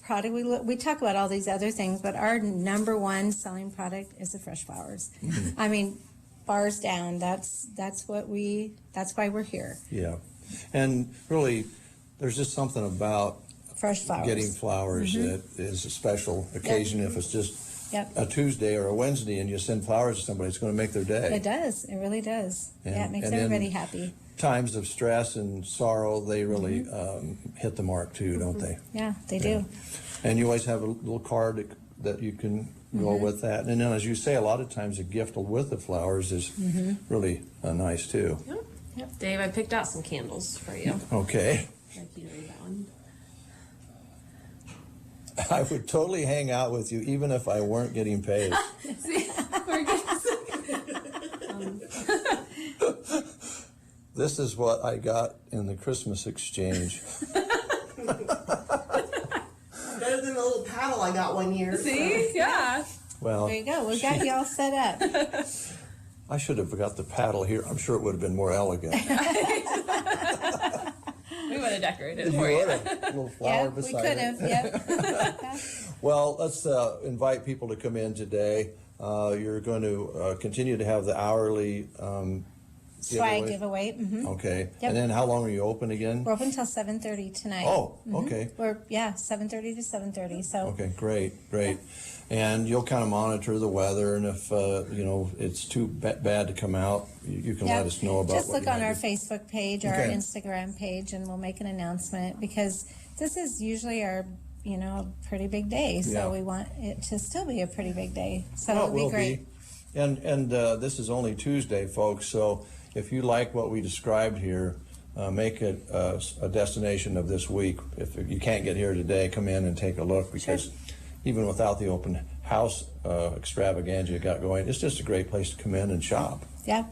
S8: product. We talk about all these other things, but our number one selling product is the fresh flowers. I mean, bars down. That's why we're here.
S1: Yeah. And really, there's just something about
S8: fresh flowers.
S1: getting flowers. It is a special occasion. If it's just a Tuesday or a Wednesday and you send flowers to somebody, it's going to make their day.
S8: It does. It really does. Yeah, it makes
S1: and then
S8: everybody happy.
S1: Times of stress and sorrow, they really hit the mark too, don't they?
S8: Yeah, they do.
S1: And you always have a little card that you can go with that. And then, as you say, a lot of times a gift with the flowers is really nice too.
S9: Yep. Dave, I picked out some candles for you.
S1: Okay.
S9: Like you to read that one.
S1: I would totally hang out with you even if I weren't getting paid.
S9: See, we're getting
S1: This is what I got in the Christmas exchange.
S5: Better than the little paddle I got one year.
S9: See? Yeah.
S1: Well,
S8: There you go. We got you all set up.
S1: I should have got the paddle here. I'm sure it would have been more elegant.
S9: We would have decorated
S1: You
S9: for you.
S1: would have. A little flower
S8: We
S1: beside
S8: could
S1: it.
S8: have. Yep.
S1: Well, let's invite people to come in today. You're going to continue to have the hourly
S8: Swag giveaway.
S1: Okay.
S8: Yep.
S1: And then how long are you open again?
S8: We're open till 7:30 tonight.
S1: Oh, okay.
S8: We're 7:30 to 7:30. So
S1: Okay, great. And you'll kind of monitor the weather, and if it's too bad to come out, you can let us know about.
S8: Just
S1: what
S8: look
S1: you
S8: on
S1: might
S8: our
S1: do.
S8: Facebook page or our
S1: Okay.
S8: Instagram page, and we'll make an announcement because this is usually our pretty big day. So
S1: Yeah.
S8: we want it to still be a pretty big day. So
S1: Well,
S8: it'll be
S1: will
S8: great.
S1: And this is only Tuesday, folks. So if you like what we described here, make it a destination of this week. If you can't get here today, come in and take a look, because even without the open house extravaganza you got going, it's just a great place to come in and shop.
S8: Yeah,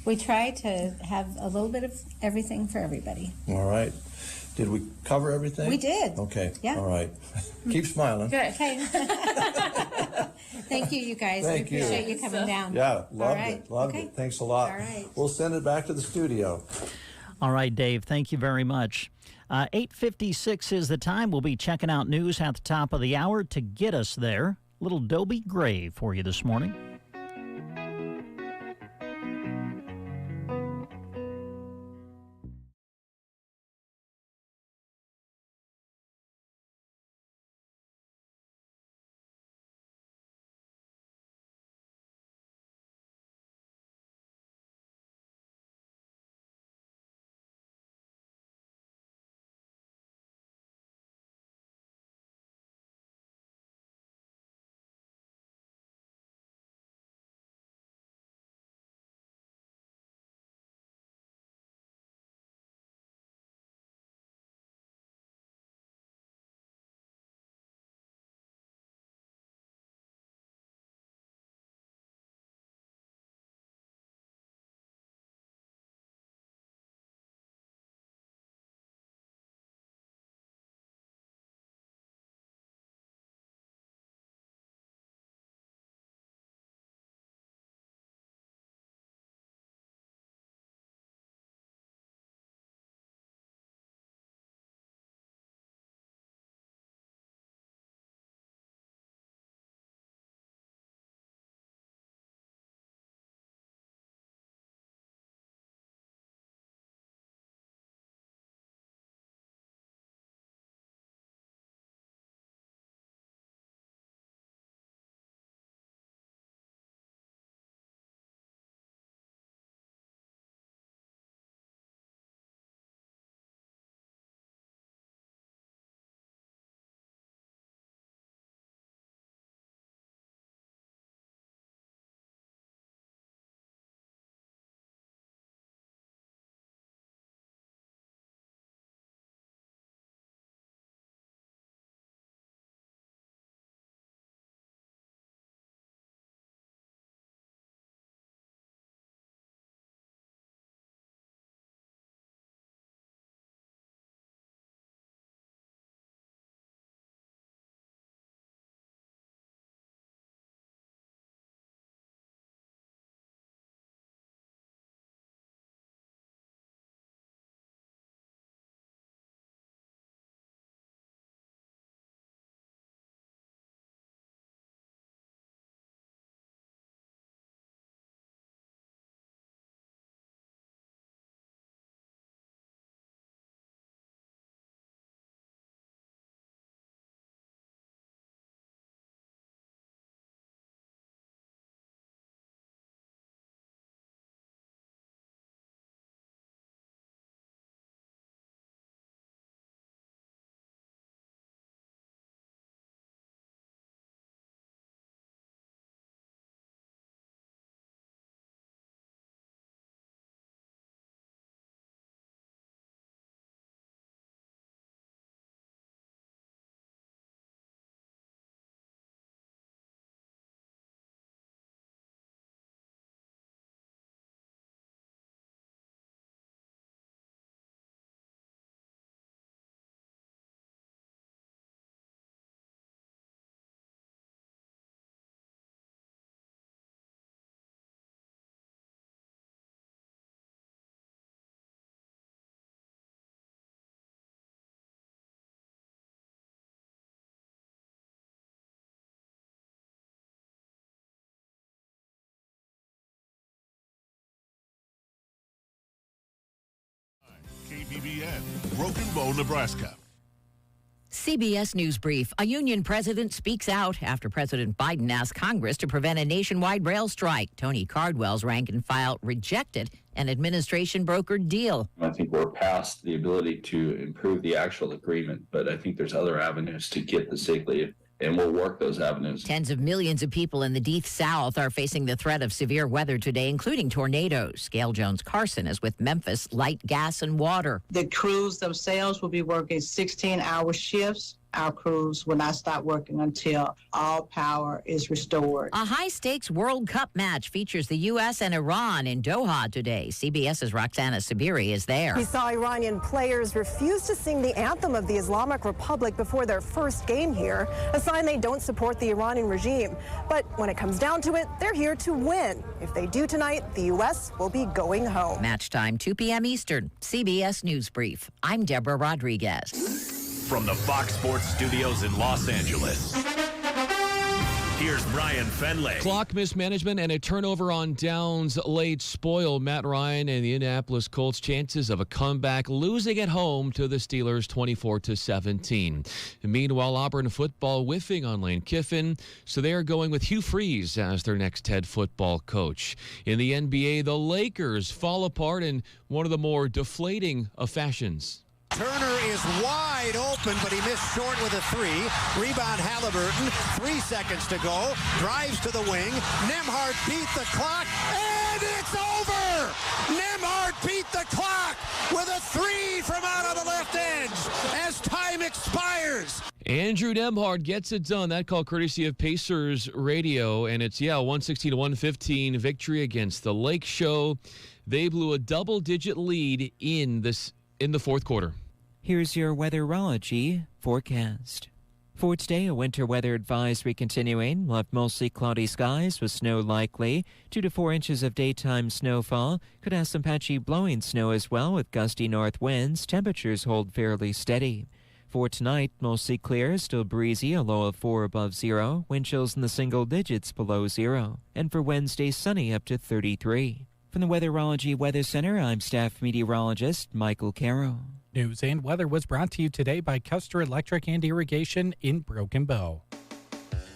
S8: we try to have a little bit of everything for everybody.
S1: All right. Did we cover everything?
S8: We did.
S1: Okay.
S8: Yeah.
S1: All right. Keep smiling.
S8: Good. Okay. Thank you, you guys.
S1: Thank
S8: we
S1: you.
S8: appreciate you coming down.
S1: Yeah, loved
S8: right.
S1: it. Loved
S8: Okay.
S1: it. Thanks a lot.
S8: All right.
S1: We'll send it back to the studio.
S2: All right, Dave, thank you very much. 8:56 is the time. We'll be checking out news at the top of the hour to get us there. Little Dobie Gray for you this morning.
S10: KBBN, Broken Bow, Nebraska.
S11: CBS News Brief. A union president speaks out after President Biden asked Congress to prevent a nationwide rail strike. Tony Cardwell's rank and file rejected an administration-brokered deal.
S12: I think we're past the ability to improve the actual agreement, but I think there's other avenues to get the sick leave, and we'll work those avenues.
S11: Tens of millions of people in the Deep South are facing the threat of severe weather today, including tornadoes. Gail Jones-Carson is with Memphis Light, Gas, and Water.
S13: The crews themselves will be working 16-hour shifts. Our crews will not stop working until all power is restored.
S11: A high-stakes World Cup match features the U.S. and Iran in Doha today. CBS's Roxana Sabiri is there.
S15: We saw Iranian players refuse to sing the anthem of the Islamic Republic before their first game here, a sign they don't support the Iranian regime. But when it comes down to it, they're here to win. If they do tonight, the U.S. will be going home.
S11: Match time, 2 p.m. Eastern. CBS News Brief. I'm Deborah Rodriguez.
S16: From the Fox Sports Studios in Los Angeles, here's Brian Fenley.
S26: Clock mismanagement and a turnover on downs late spoil Matt Ryan and the Indianapolis Colts' chances of a comeback, losing at home to the Steelers 24-17. Meanwhile, Auburn football whiffing on Lane Kiffin, so they are going with Hugh Freeze as their next head football coach. In the NBA, the Lakers fall apart in one of the more deflating of fashions.
S27: Turner is wide open, but he missed short with a three. Rebound Halliburton, 3 seconds to go. Drives to the wing. Nembhard beat the clock, and it's over! Nembhard beat the clock with a three from out of the left edge as time expires.
S26: Andrew Nembhard gets it done. That call courtesy of Pacers Radio, and it's, 116-115 victory against the Lake Show. They blew a double-digit lead in the fourth quarter.
S17: Here's your weatherology forecast. For today, a winter weather advisory continuing. We'll have mostly cloudy skies with snow likely. 2 to 4 inches of daytime snowfall. Could have some patchy blowing snow as well with gusty north winds. Temperatures hold fairly steady. For tonight, mostly clear, still breezy, a low of 4 above zero. Wind chills in the single digits below zero. And for Wednesday, sunny up to 33. From the Weatherology Weather Center, I'm staff meteorologist Michael Caro.
S21: News and weather was brought to you today by Custer Electric and Irrigation in Broken Bow.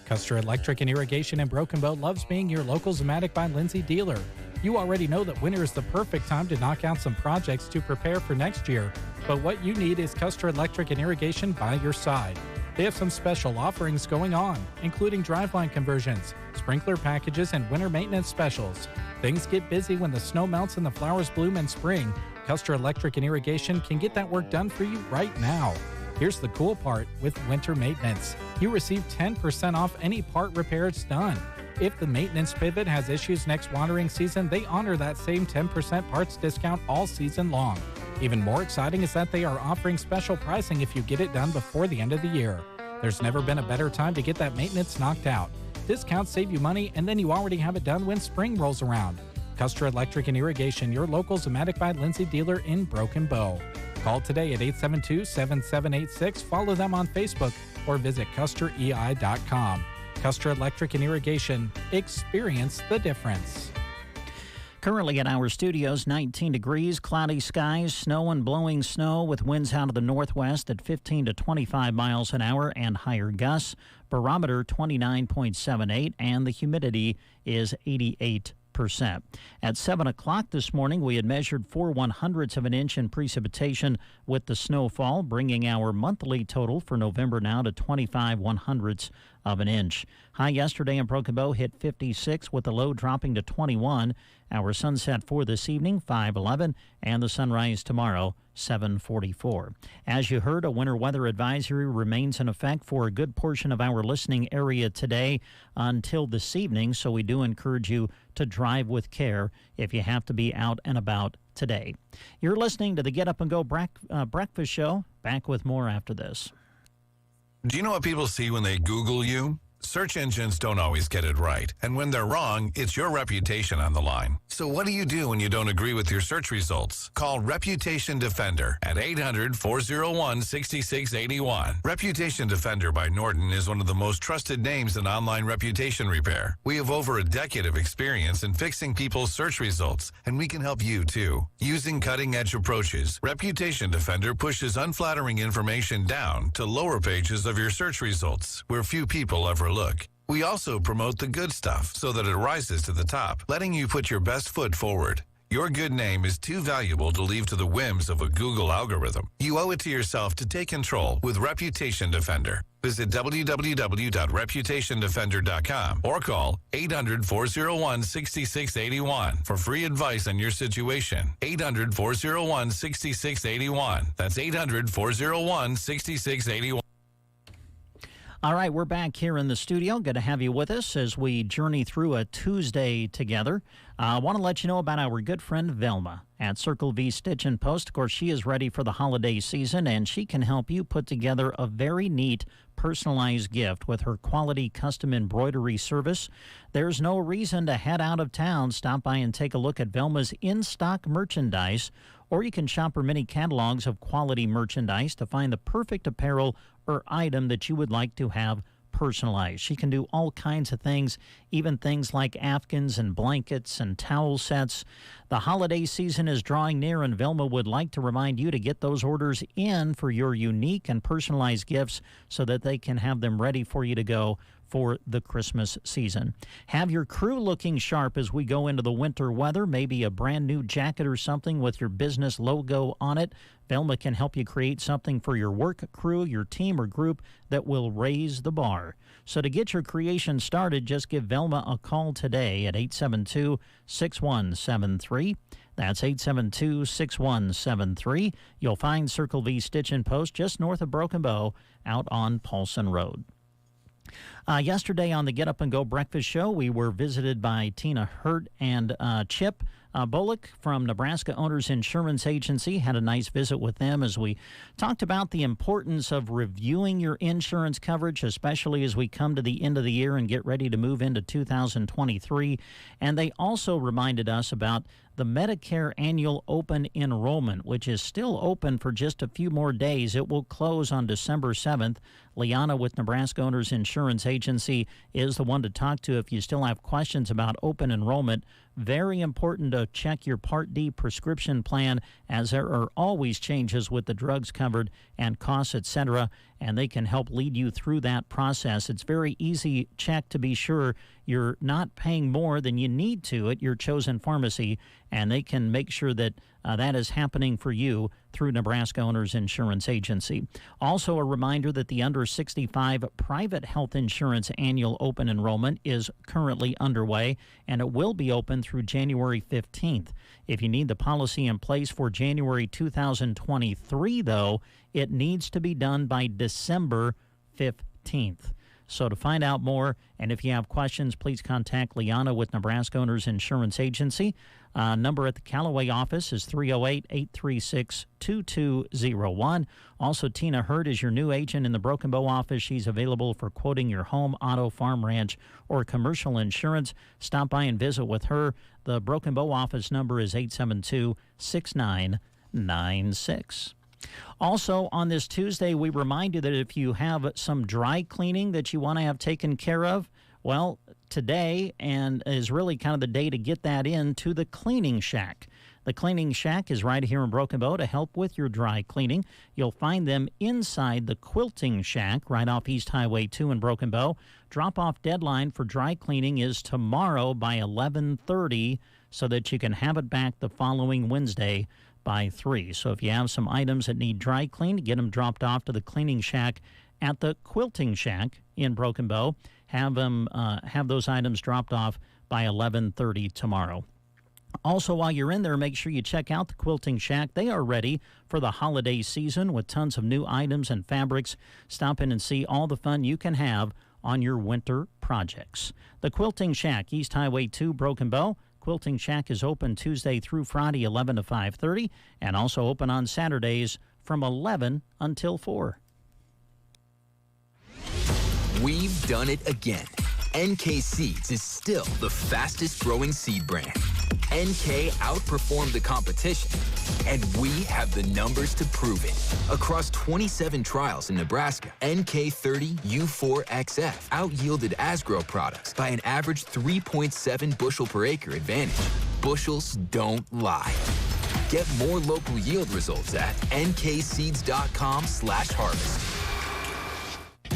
S21: Custer Electric and Irrigation in Broken Bow loves being your local Zematic by Lindsay dealer. You already know that winter is the perfect time to knock out some projects to prepare for next year. But what you need is Custer Electric and Irrigation by your side. They have some special offerings going on, including driveline conversions, sprinkler packages, and winter maintenance specials. Things get busy when the snow melts and the flowers bloom in spring. Custer Electric and Irrigation can get that work done for you right now. Here's the cool part with winter maintenance. You receive 10% off any part repairs done. If the maintenance pivot has issues next watering season, they honor that same 10% parts discount all season long. Even more exciting is that they are offering special pricing if you get it done before the end of the year. There's never been a better time to get that maintenance knocked out. Discounts save you money, and then you already have it done when spring rolls around. Custer Electric and Irrigation, your local Zematic by Lindsay dealer in Broken Bow. Call today at 872-7786, follow them on Facebook, or visit custerei.com. Custer Electric and Irrigation, experience the difference.
S2: Currently at our studios, 19 degrees, cloudy skies, snow and blowing snow with winds out of the northwest at 15 to 25 miles an hour and higher gusts. Barometer 29.78 and the humidity is 88%. At 7 o'clock this morning, we had measured 4/100ths of an inch in precipitation with the snowfall, bringing our monthly total for November now to 25/100ths of an inch. High yesterday in Broken Bow hit 56 with the low dropping to 21. Our sunset for this evening, 5:11, and the sunrise tomorrow, 7:44. As you heard, a winter weather advisory remains in effect for a good portion of our listening area today until this evening, so we do encourage you to drive with care if you have to be out and about today. You're listening to the Get Up and Go Breakfast Show. Back with more after this.
S28: Do you know what people see when they Google you?
S4: Search engines don't always get it right, and when they're wrong, it's your reputation on the line. So what do you do when you don't agree with your search results? Call Reputation Defender at 800-401-6681. Reputation Defender by Norton is one of the most trusted names in online reputation repair. We have over a decade of experience in fixing people's search results, and we can help you too. Using cutting-edge approaches, Reputation Defender pushes unflattering information down to lower pages of your search results, where few people ever look. We also promote the good stuff so that it rises to the top, letting you put your best foot forward. Your good name is too valuable to leave to the whims of a Google algorithm. You owe it to yourself to take control with Reputation Defender. Visit www.reputationdefender.com or call 800-401-6681 for free advice on your situation. 800-401-6681. That's 800-401-6681.
S2: All right, we're back here in the studio. Good to have you with us as we journey through a Tuesday together. I want to let you know about our good friend Velma at Circle V Stitch and Post. Of course, she is ready for the holiday season, and she can help you put together a very neat personalized gift with her quality custom embroidery service. There's no reason to head out of town. Stop by and take a look at Velma's in-stock merchandise, or you can shop her many catalogs of quality merchandise to find the perfect apparel or item that you would like to have personalized. She can do all kinds of things, even things like afghans and blankets and towel sets. The holiday season is drawing near, and Velma would like to remind you to get those orders in for your unique and personalized gifts so that they can have them ready for you to go for the Christmas season. Have your crew looking sharp as we go into the winter weather, maybe a brand new jacket or something with your business logo on it. Velma can help you create something for your work crew, your team, or group that will raise the bar. So to get your creation started, just give Velma a call today at 872-6173. That's 872-6173. You'll find Circle V Stitch and Post just north of Broken Bow out on Paulson Road. Yesterday on the Get Up and Go Breakfast Show, we were visited by Tina Hurt and Chip Bullock from Nebraska Owners Insurance Agency. Had a nice visit with them as we talked about the importance of reviewing your insurance coverage, especially as we come to the end of the year and get ready to move into 2023. And they also reminded us about the Medicare Annual Open Enrollment, which is still open for just a few more days. It will close on December 7th. Liana with Nebraska Owners Insurance Agency is the one to talk to if you still have questions about open enrollment. Very important to check your Part D prescription plan, as there are always changes with the drugs covered and costs, etc., and they can help lead you through that process. It's very easy check to be sure you're not paying more than you need to at your chosen pharmacy, and they can make sure that that is happening for you through Nebraska Owners Insurance Agency. Also, a reminder that the under 65 private health insurance annual open enrollment is currently underway, and it will be open through January 15th. If you need the policy in place for January 2023, though, it needs to be done by December 15th. So to find out more, and if you have questions, please contact Liana with Nebraska Owners Insurance Agency. Number at the Callaway office is 308-836-2201. Also, Tina Hurt is your new agent in the Broken Bow office. She's available for quoting your home, auto, farm, ranch, or commercial insurance. Stop by and visit with her. The Broken Bow office number is 872-6996. Also, on this Tuesday, we remind you that if you have some dry cleaning that you want to have taken care of, well, today and is really kind of the day to get that in to the Cleaning Shack. The Cleaning Shack is right here in Broken Bow to help with your dry cleaning. You'll find them inside the Quilting Shack right off East Highway 2 in Broken Bow. Drop-off deadline for dry cleaning is tomorrow by 11:30 so that you can have it back the following Wednesday by 3. So if you have some items that need dry cleaned, get them dropped off to the Cleaning Shack at the Quilting Shack in Broken Bow. Have those items dropped off by 11:30 tomorrow. Also, while you're in there, make sure you check out the Quilting Shack. They are ready for the holiday season with tons of new items and fabrics. Stop in and see all the fun you can have on your winter projects. The Quilting Shack, East Highway 2, Broken Bow. Quilting Shack is open Tuesday through Friday, 11 to 5:30, and also open on Saturdays from 11 until 4.
S3: We've done it again. NK Seeds is still the fastest growing seed brand. NK outperformed the competition, and we have the numbers to prove it. Across 27 trials in Nebraska, NK30 U4XF out-yielded Asgrow products by an average 3.7 bushel per acre advantage. Bushels don't lie. Get more local yield results at nkseeds.com/harvest.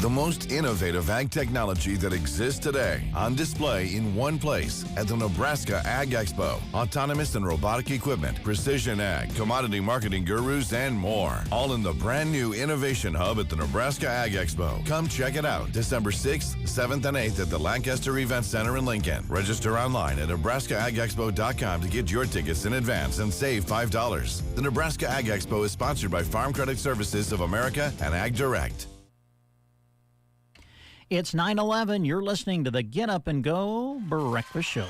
S6: The most innovative ag technology that exists today on display in one place at the Nebraska Ag Expo. Autonomous and robotic equipment, precision ag, commodity marketing gurus, and more. All in the brand new Innovation Hub at the Nebraska Ag Expo. Come check it out December 6th, 7th, and 8th at the Lancaster Event Center in Lincoln. Register online at nebraskaagexpo.com to get your tickets in advance and save $5. The Nebraska Ag Expo is sponsored by Farm Credit Services of America and Ag Direct.
S2: It's 9:11. You're listening to the Get Up and Go Breakfast Show.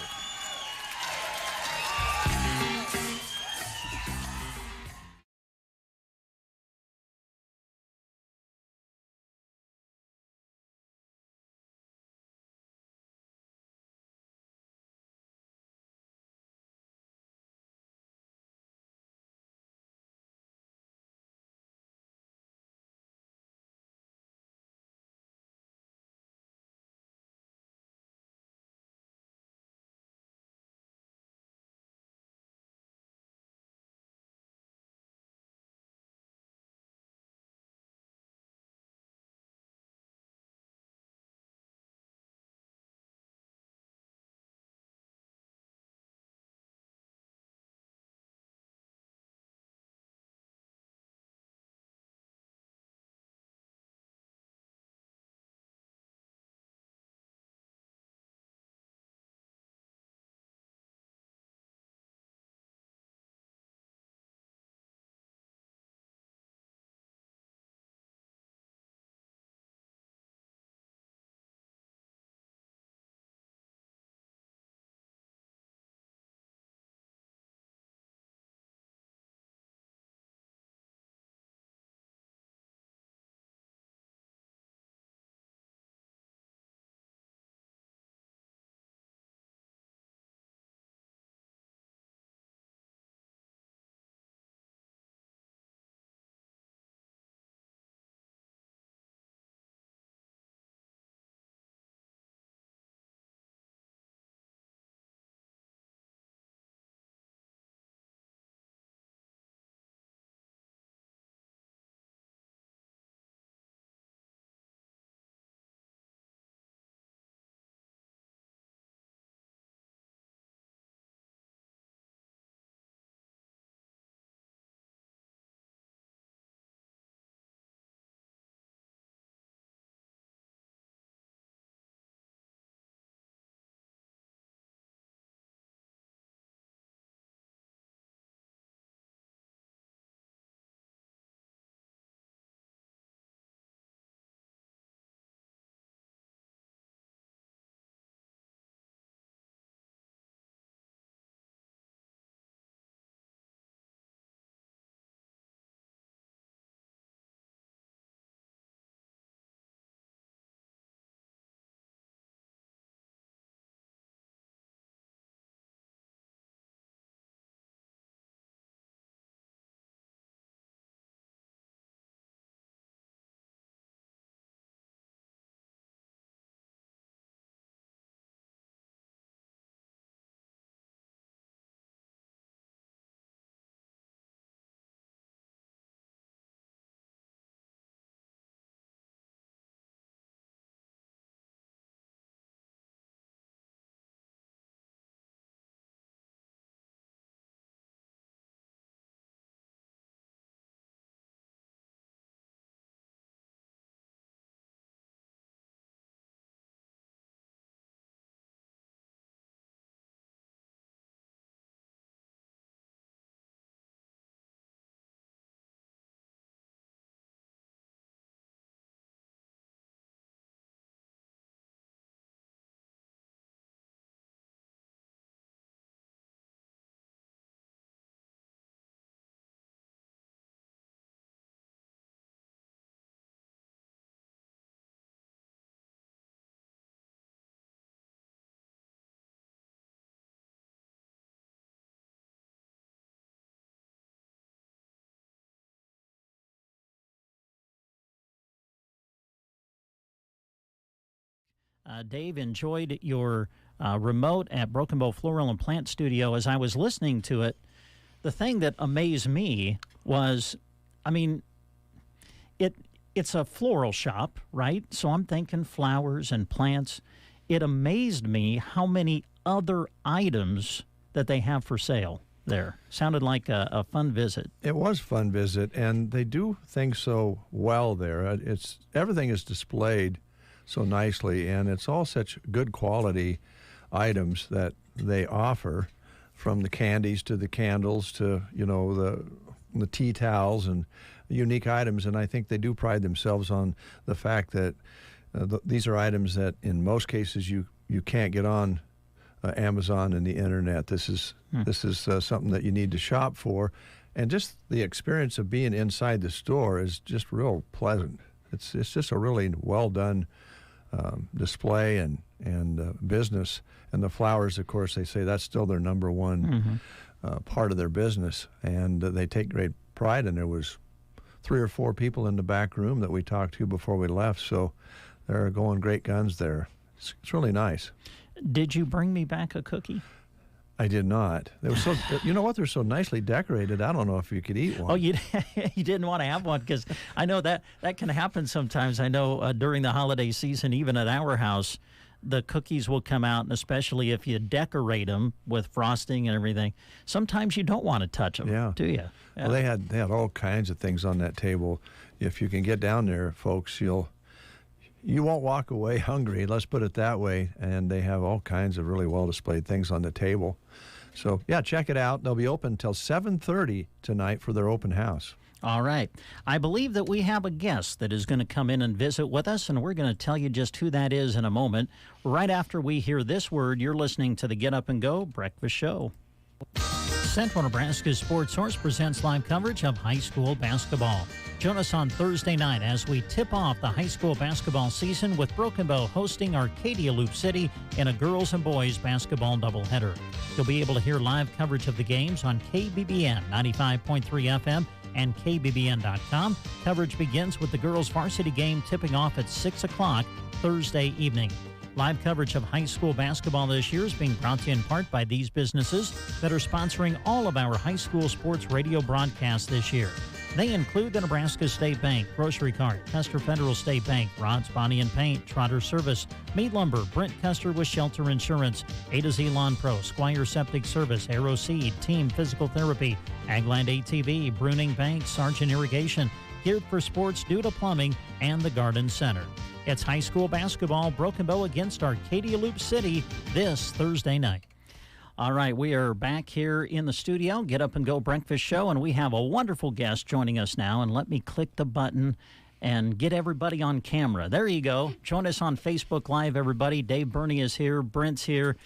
S2: Dave, enjoyed your remote at Broken Bow Floral and Plant Studio. As I was listening to it, the thing that amazed me was, I mean, it's a floral shop, right? So I'm thinking flowers and plants. It amazed me how many other items that they have for sale there. Sounded like a fun visit.
S1: It was a fun visit, and they do things so well there. Everything is displayed so nicely, and it's all such good quality items that they offer, from the candies to the candles to, you know, the tea towels and unique items. And I think they do pride themselves on the fact that these are items that in most cases you can't get on Amazon and the internet. This is something that you need to shop for, and just the experience of being inside the store is just real pleasant. It's just a really well done display and business. And the flowers, of course, they say that's still their number one part of their business, and they take great pride. And there was 3 or 4 people in the back room that we talked to before we left, so they're going great guns there. It's really nice.
S2: Did you bring me back a cookie?
S1: I did not. They were so, you know what? They're so nicely decorated. I don't know if you could eat one.
S2: Oh, you didn't want to have one, because I know that can happen sometimes. I know during the holiday season, even at our house, the cookies will come out, and especially if you decorate them with frosting and everything, sometimes you don't want to touch them, do you? Yeah.
S1: Well, they had all kinds of things on that table. If you can get down there, folks, you won't walk away hungry, let's put it that way. And they have all kinds of really well-displayed things on the table. So, yeah, check it out. They'll be open until 7:30 tonight for their open house.
S2: All right. I believe that we have a guest that is going to come in and visit with us, and we're going to tell you just who that is in a moment, right after we hear this word. You're listening to the Get Up and Go Breakfast Show. Central Nebraska Sports Source presents live coverage of high school basketball. Join us on Thursday night as we tip off the high school basketball season with Broken Bow hosting Arcadia Loop City in a girls and boys basketball doubleheader. You'll be able to hear live coverage of the games on KBBN 95.3 FM and KBBN.com. Coverage begins with the girls' varsity game tipping off at 6 o'clock Thursday evening. Live coverage of high school basketball this year is being brought to you in part by these businesses that are sponsoring all of our high school sports radio broadcasts this year. They include the Nebraska State Bank, Grocery Cart, Custer Federal State Bank, Rod's Body and Paint, Trotter Service, Mead Lumber, Brent Custer with Shelter Insurance, A to Z Lawn Pro, Squire Septic Service, Aero Seed, Team Physical Therapy, Agland ATV, Bruning Bank, Sargent Irrigation, Geared for Sports, Duda Plumbing, and the Garden Center. It's high school basketball, Broken Bow against Arcadia Loop City this Thursday night. All right, we are back here in the studio, Get Up and Go Breakfast Show, and we have a wonderful guest joining us now. And let me click the button and get everybody on camera. There you go. Join us on Facebook Live, everybody. Dave Burney is here, Brent's here,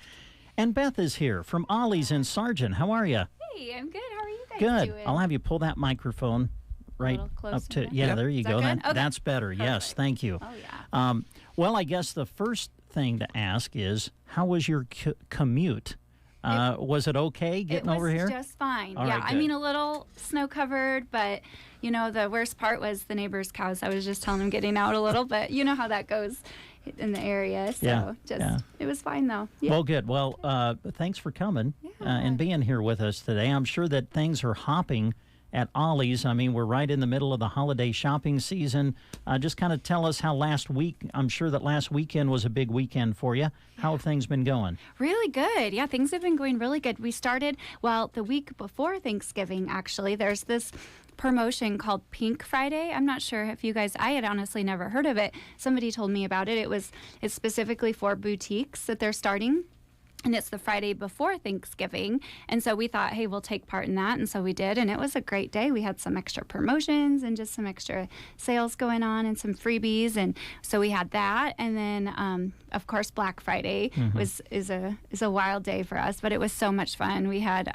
S2: and Beth is here from Ollie's in Sargent. How are you?
S7: Hey, I'm good. How are you guys
S2: Good.
S7: doing?
S2: I'll have you pull that microphone right up to, there you go.
S7: Okay.
S2: That's better. Perfect. Yes, thank you.
S7: Oh, yeah.
S2: Well, I guess the first thing to ask is, how was your commute? Was it okay getting over here?
S7: It was just fine.
S2: All
S7: yeah,
S2: right,
S7: I mean, a little snow covered, but you know, the worst part was the neighbor's cows. I was just telling them getting out a little, but you know how that goes in the area. So it was fine though. Yeah.
S2: Well, good. Well, thanks for coming and being here with us today. I'm sure that things are hopping at Ollie's. I mean, we're right in the middle of the holiday shopping season. Just kind of tell us how I'm sure that last weekend was a big weekend for you. How have things been going?
S7: Really good. Yeah, things have been going really good. We started, the week before Thanksgiving, actually. There's this promotion called Pink Friday. I'm not sure if you guys, I had honestly never heard of it. Somebody told me about it. It's specifically for boutiques that they're starting. And it's the Friday before Thanksgiving. And so we thought, hey, we'll take part in that. And so we did. And it was a great day. We had some extra promotions and just some extra sales going on and some freebies. And so we had that. And then, of course, Black Friday is a wild day for us. But it was so much fun. We had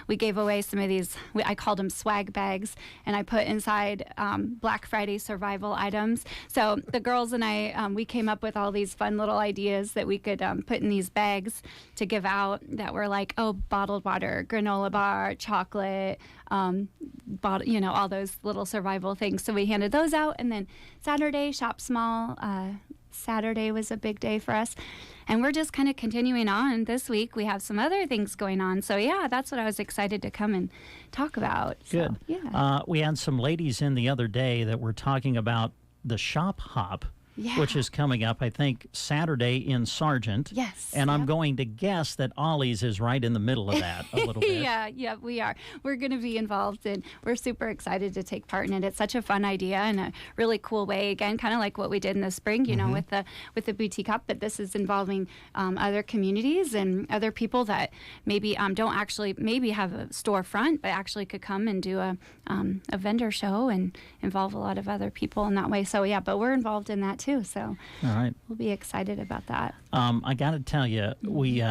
S7: we gave away some of these, I called them swag bags. And I put inside Black Friday survival items. So the girls and I, we came up with all these fun little ideas that we could put in these bags to give out that were like, bottled water, granola bar, chocolate, all those little survival things. So we handed those out. And then Saturday, Shop Small Saturday was a big day for us. And we're just kind of continuing on this week. We have some other things going on. So, yeah, that's what I was excited to come and talk about.
S2: Good.
S7: So, yeah.
S2: We had some ladies in the other day that were talking about the Shop Hop, which is coming up, I think, Saturday in Sargent.
S7: Yes.
S2: And I'm going to guess that Ollie's is right in the middle of that a little bit.
S7: Yeah, we are. We're going to be involved, and we're super excited to take part in it. It's such a fun idea and a really cool way. Again, kind of like what we did in the spring, you know, with the boutique hop. But this is involving other communities and other people that maybe don't actually maybe have a storefront, but actually could come and do a vendor show and involve a lot of other people in that way. So yeah, but we're involved in that too. So
S2: all right,
S7: we'll be excited about that.
S2: I got to tell you, we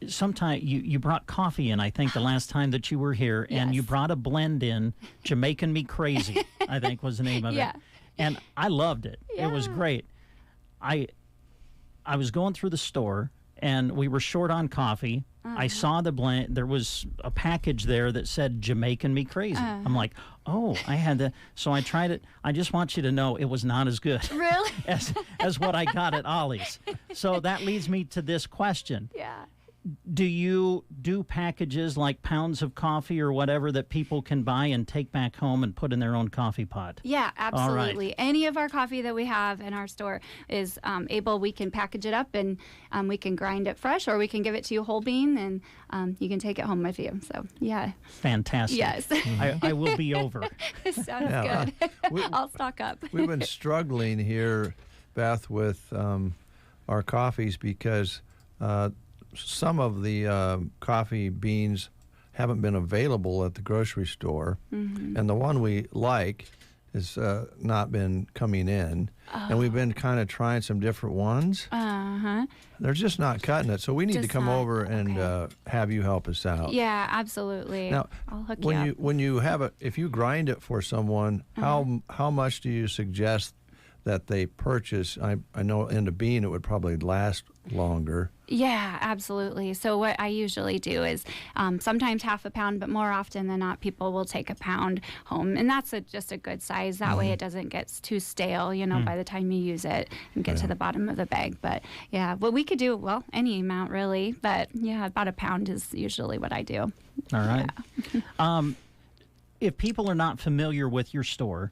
S2: sometime you brought coffee in, I think, the last time that you were here, and you brought a blend in, Jamaican Me Crazy, I think was the name of it. And I loved it. It was great. I was going through the store, and we were short on coffee. I saw the blend. There was a package there that said Jamaican Me Crazy. I'm like, oh, I had that. So I tried it. I just want you to know it was not as good
S7: really?
S2: as what I got at Ollie's. So that leads me to this question.
S7: Yeah.
S2: Do you do packages like pounds of coffee or whatever that people can buy and take back home and put in their own coffee pot?
S7: Yeah, absolutely.
S2: Right.
S7: Any of our coffee that we have in our store is we can package it up and we can grind it fresh, or we can give it to you whole bean, and you can take it home with you. So, yeah.
S2: Fantastic.
S7: Yes.
S2: I will be over.
S7: Sounds good. I'll stock up.
S1: We've been struggling here, Beth, with our coffees because some of the coffee beans haven't been available at the grocery store, and the one we like has not been coming in, and we've been kind of trying some different ones. They're just not cutting it, so we need to come over and have you help us out.
S7: Yeah, absolutely.
S1: Now,
S7: I'll hook you up.
S1: when you have if you grind it for someone, how much do you suggest that they purchase? I know in a bean it would probably last longer.
S7: Yeah, absolutely. So what I usually do is sometimes half a pound, but more often than not, people will take a pound home. And that's just a good size. That way it doesn't get too stale, you know, by the time you use it and get to the bottom of the bag. But yeah, what we could do, well, any amount really. But yeah, about a pound is usually what I do.
S2: All right. If people are not familiar with your store,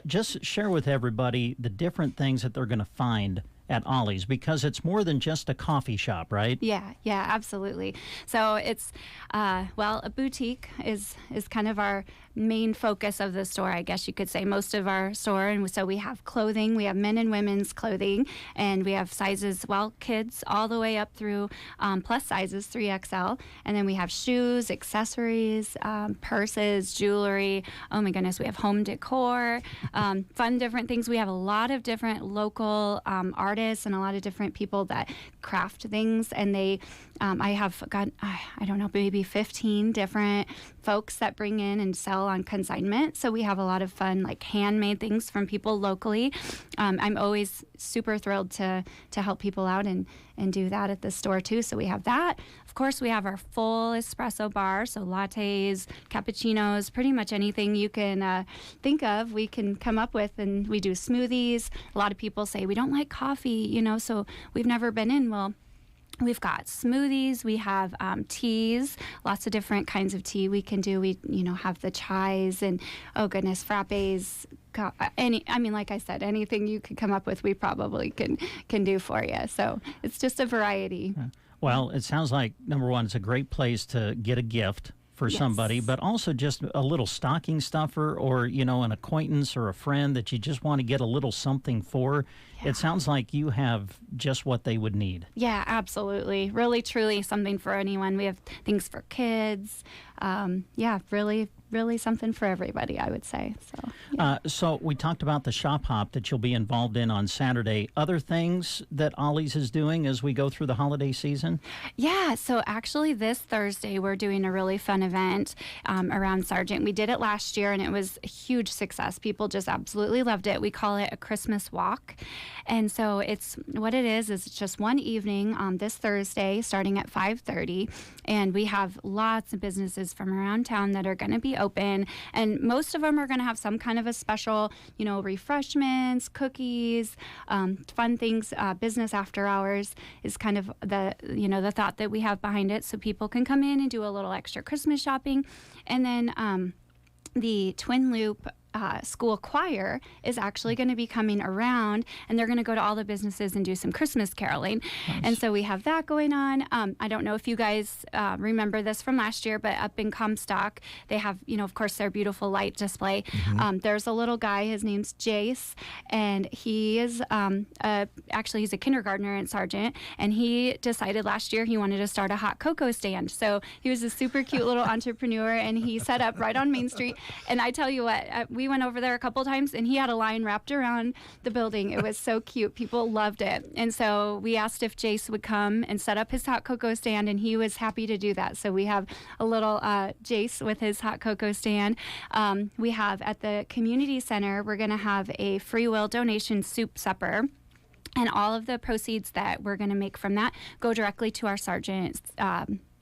S2: just share with everybody the different things that they're going to find at Ollie's, because it's more than just a coffee shop, right?
S7: Yeah, absolutely. So it's, a boutique is kind of our main focus of the store, I guess you could say, most of our store. And so we have clothing, we have men and women's clothing, and we have sizes, kids all the way up through plus sizes, 3XL. And then we have shoes, accessories, purses, jewelry. Oh my goodness, we have home decor, fun different things. We have a lot of different local artists and a lot of different people that craft things. And I have got, I don't know, maybe 15 different folks that bring in and sell on consignment. So we have a lot of fun, like handmade things from people locally. I'm always super thrilled to help people out and do that at the store too. So we have that. Of course, we have our full espresso bar. So lattes, cappuccinos, pretty much anything you can think of, we can come up with. And we do smoothies. A lot of people say we don't like coffee, you know, so we've never been in. Well, we've got smoothies, we have teas, lots of different kinds of tea we can do. We, have the chais and, oh goodness, frappes. Like I said, anything you could come up with, we probably can do for you. So it's just a variety.
S2: Well, it sounds like, number one, it's a great place to get a gift for somebody, but also just a little stocking stuffer, or an acquaintance or a friend that you just want to get a little something for. It sounds like you have just what they would need. Yeah, absolutely. Really, truly something for anyone. We have things for kids. Really something for everybody, I would say. So we talked about the shop hop that you'll be involved in on Saturday. Other things that Ollie's is doing as we go through the holiday season? Yeah, so actually this Thursday we're doing a really fun event around Sargent. We did it last year and it was a huge success. People just absolutely loved it. We call it a Christmas walk. And so it's just one evening this Thursday starting at 5:30, and we have lots of businesses
S7: businesses from around town that are going to be open, and most of them are going to have some kind of a special, refreshments, cookies, fun things. Business after hours is kind of the thought that we have behind it, so people can come in and do a little extra Christmas shopping. And then the Twin Loop school choir is actually going to be coming around, and they're going to go to all the businesses and do some Christmas caroling. Nice. And so we have that going on. I don't know if you guys remember this from last year, but up in Comstock, they have, of course, their beautiful light display. Mm-hmm. There's a little guy, his name's Jace, and he is actually he's a kindergartner in Sargent, and he decided last year he wanted to start a hot cocoa stand. So he was a super cute little entrepreneur, and he set up right on Main Street. And I tell you what, we went over there a couple times, and he had a line wrapped around the building. It was so cute. People loved it. And so we asked if Jace would come and set up his hot cocoa stand, and he was happy to do that. So we have a little Jace with his hot cocoa stand. We have at the community center, we're going to have a free will donation soup supper. And all of the proceeds that we're going to make from that go directly to our Sargent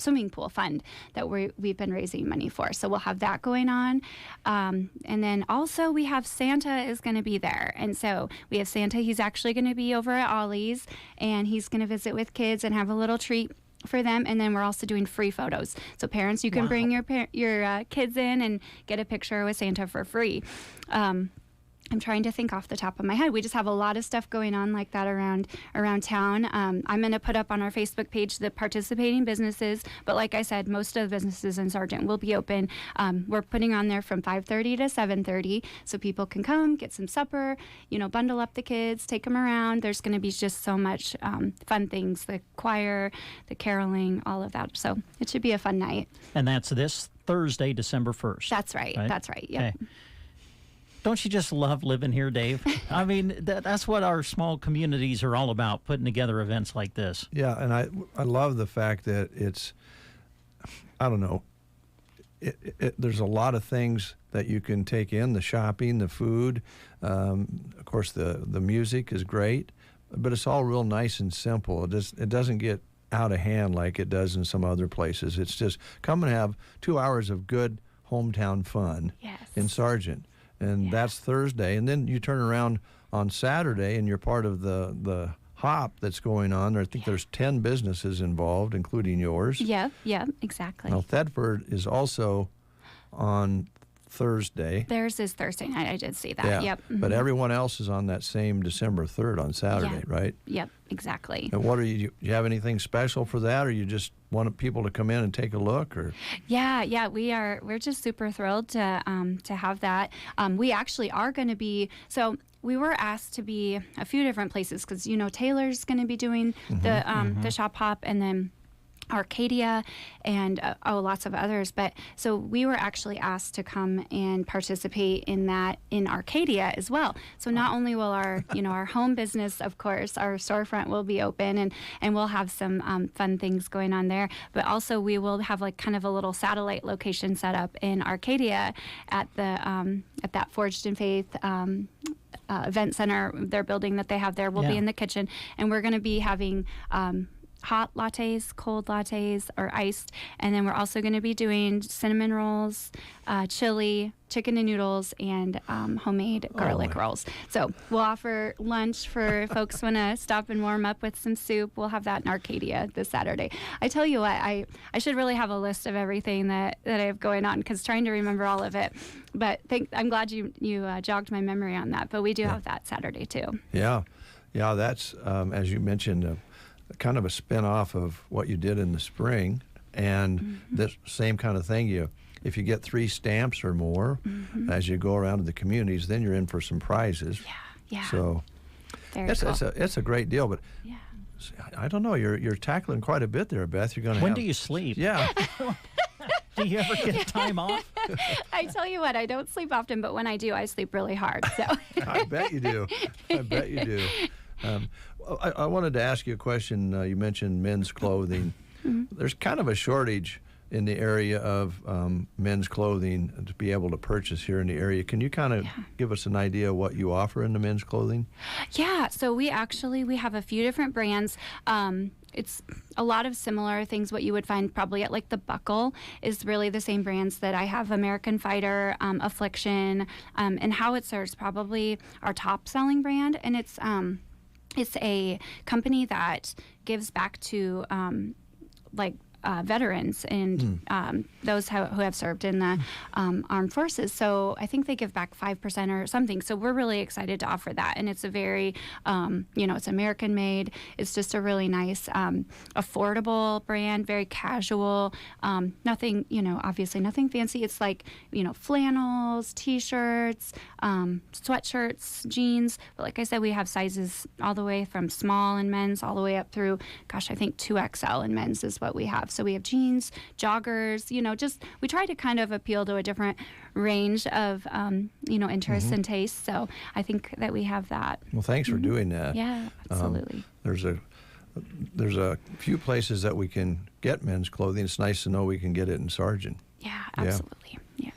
S7: swimming pool fund that we've been raising money for. So we'll have that going on. And then also we have Santa is going to be there. And so we have Santa. He's actually going to be over at Ollie's, and he's going to visit with kids and have a little treat for them. And then we're also doing free photos. So parents, you can bring your kids in and get a picture with Santa for free. I'm trying to think off the top of my head. We just have a lot of stuff going on like that around town. I'm going to put up on our Facebook page the participating businesses. But like I said, most of the businesses in Sargent will be open. We're putting on there from 5:30 to 7:30, so people can come, get some supper, bundle up the kids, take them around. There's going to be just so much fun things, the choir, the caroling, all of that. So it should be a fun night.
S2: And that's this Thursday, December 1st.
S7: That's right. That's right. Yep.
S2: Okay. Don't you just love living here, Dave? I mean, that's what our small communities are all about, putting together events like this.
S1: Yeah, and I love the fact that it's, I don't know, there's a lot of things that you can take in, the shopping, the food. Of course, the music is great, but it's all real nice and simple. It doesn't get out of hand like it does in some other places. It's just come and have 2 hours of good hometown fun in Sargent. And that's Thursday. And then you turn around on Saturday, and you're part of the hop that's going on. I think there's 10 businesses involved, including yours.
S7: Yeah, exactly.
S1: Now, Thedford is also on Thursday.
S7: Theirs is Thursday night. I did see that.
S1: Yeah.
S7: Yep. Mm-hmm.
S1: But everyone else is on that same December 3rd on Saturday, right?
S7: Yep, exactly.
S1: And do you have anything special for that, or you just want people to come in and take a look? Or
S7: Yeah, we're just super thrilled to have that. We actually are going to be, so we were asked to be a few different places because Taylor's going to be doing the shop hop, and then Arcadia and lots of others. But so we were actually asked to come and participate in that in Arcadia as well. So not only will our our home business, of course, our storefront will be open, and we'll have some fun things going on there, but also we will have like kind of a little satellite location set up in Arcadia at the at that Forged in Faith event center, their building that they have there. We'll be in the kitchen, and we're going to be having hot lattes, cold lattes, or iced. And then we're also going to be doing cinnamon rolls, chili, chicken and noodles, and homemade garlic rolls. So we'll offer lunch for folks who want to stop and warm up with some soup. We'll have that in Arcadia this Saturday. I tell you what, I should really have a list of everything that I have going on, because trying to remember all of it. But I'm glad you jogged my memory on that. But we do have that Saturday too.
S1: Yeah, that's, as you mentioned, kind of a spin-off of what you did in the spring, and this same kind of thing. If you get 3 stamps or more as you go around to the communities, then you're in for some prizes.
S7: Yeah.
S1: So it's a great deal. But I don't know. You're tackling quite a bit there, Beth. You're going to.
S2: When do you sleep?
S1: Yeah.
S2: Do you ever get time off?
S7: I tell you what, I don't sleep often, but when I do, I sleep really hard. So
S1: I bet you do. I wanted to ask you a question. You mentioned men's clothing. There's kind of a shortage in the area of men's clothing to be able to purchase here in the area. Can you kind of give us an idea of what you offer in the men's clothing?
S7: Yeah, so we have a few different brands. It's a lot of similar things. What you would find probably at like the Buckle is really the same brands that I have. American Fighter, Affliction, and Howitzer's probably our top selling brand. And it's a company that gives back to veterans and those who have served in the armed forces. So I think they give back 5% or something. So we're really excited to offer that. And it's a very, it's American made. It's just a really nice, affordable brand, very casual, nothing, obviously nothing fancy. It's like, flannels, T-shirts, sweatshirts, jeans. But like I said, we have sizes all the way from small in men's all the way up through, I think 2XL in men's is what we have. So we have jeans, joggers, we try to kind of appeal to a different range of, interests and tastes. So I think that we have that.
S1: Well, thanks for doing that.
S7: Yeah, absolutely.
S1: There's a few places that we can get men's clothing. It's nice to know we can get it in Sargent.
S7: Yeah, absolutely. Yeah.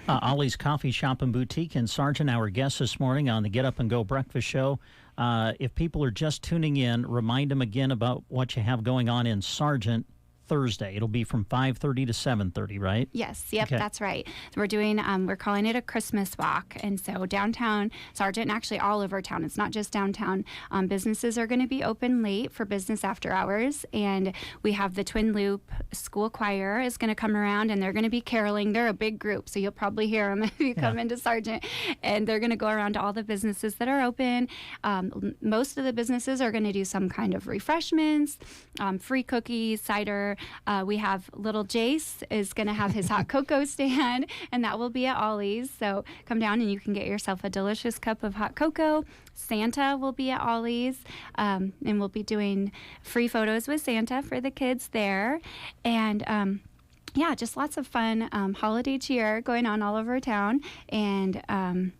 S2: Ollie's Coffee Shop and Boutique in Sargent, our guest this morning on the Get Up and Go Breakfast Show. If people are just tuning in, remind them again about what you have going on in Sargent Thursday. It'll be from 5:30 to 7:30, right?
S7: Yes, yep,
S2: Okay.
S7: That's right. We're doing, we're calling it a Christmas walk. And so downtown Sargent, and actually all over town, it's not just downtown, businesses are going to be open late for business after hours. And we have the Twin Loop School Choir is going to come around and they're going to be caroling. They're a big group, so you'll probably hear them if you come into Sargent. And they're going to go around to all the businesses that are open. Most of the businesses are going to do some kind of refreshments, free cookies, cider. We have little Jace is going to have his hot cocoa stand, and that will be at Ollie's. So come down and you can get yourself a delicious cup of hot cocoa. Santa will be at Ollie's, and we'll be doing free photos with Santa for the kids there. And just lots of fun holiday cheer going on all over town. And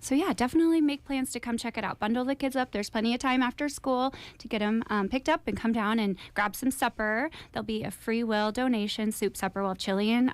S7: so yeah, definitely make plans to come check it out. Bundle the kids up. There's plenty of time after school to get them picked up and come down and grab some supper. There'll be a free will donation soup supper. We'll have Chilean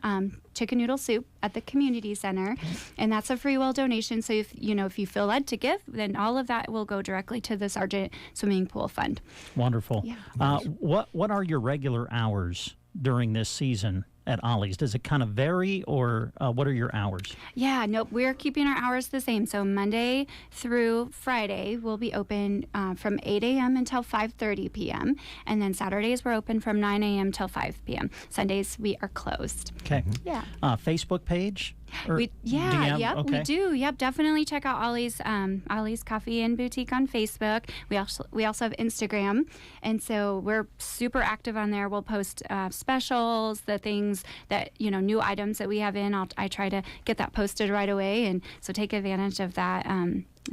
S7: chicken noodle soup at the community center, and that's a free will donation. So if you feel led to give, then all of that will go directly to the Sargent Swimming Pool Fund.
S2: Wonderful.
S7: Yeah.
S2: What are your regular hours during this season at Ollie's? Does it kind of vary, or what are your hours?
S7: Yeah, nope, we're keeping our hours the same. So Monday through Friday, we'll be open from 8 a.m. until 5:30 p.m. And then Saturdays, we're open from 9 a.m. till 5 p.m. Sundays, we are closed.
S2: Okay.
S7: Yeah.
S2: Facebook page?
S7: We do. Yep, definitely check out Ollie's Coffee and Boutique on Facebook. We also have Instagram, and so we're super active on there. We'll post specials, the things that new items that we have in. I try to get that posted right away, and so take advantage of that.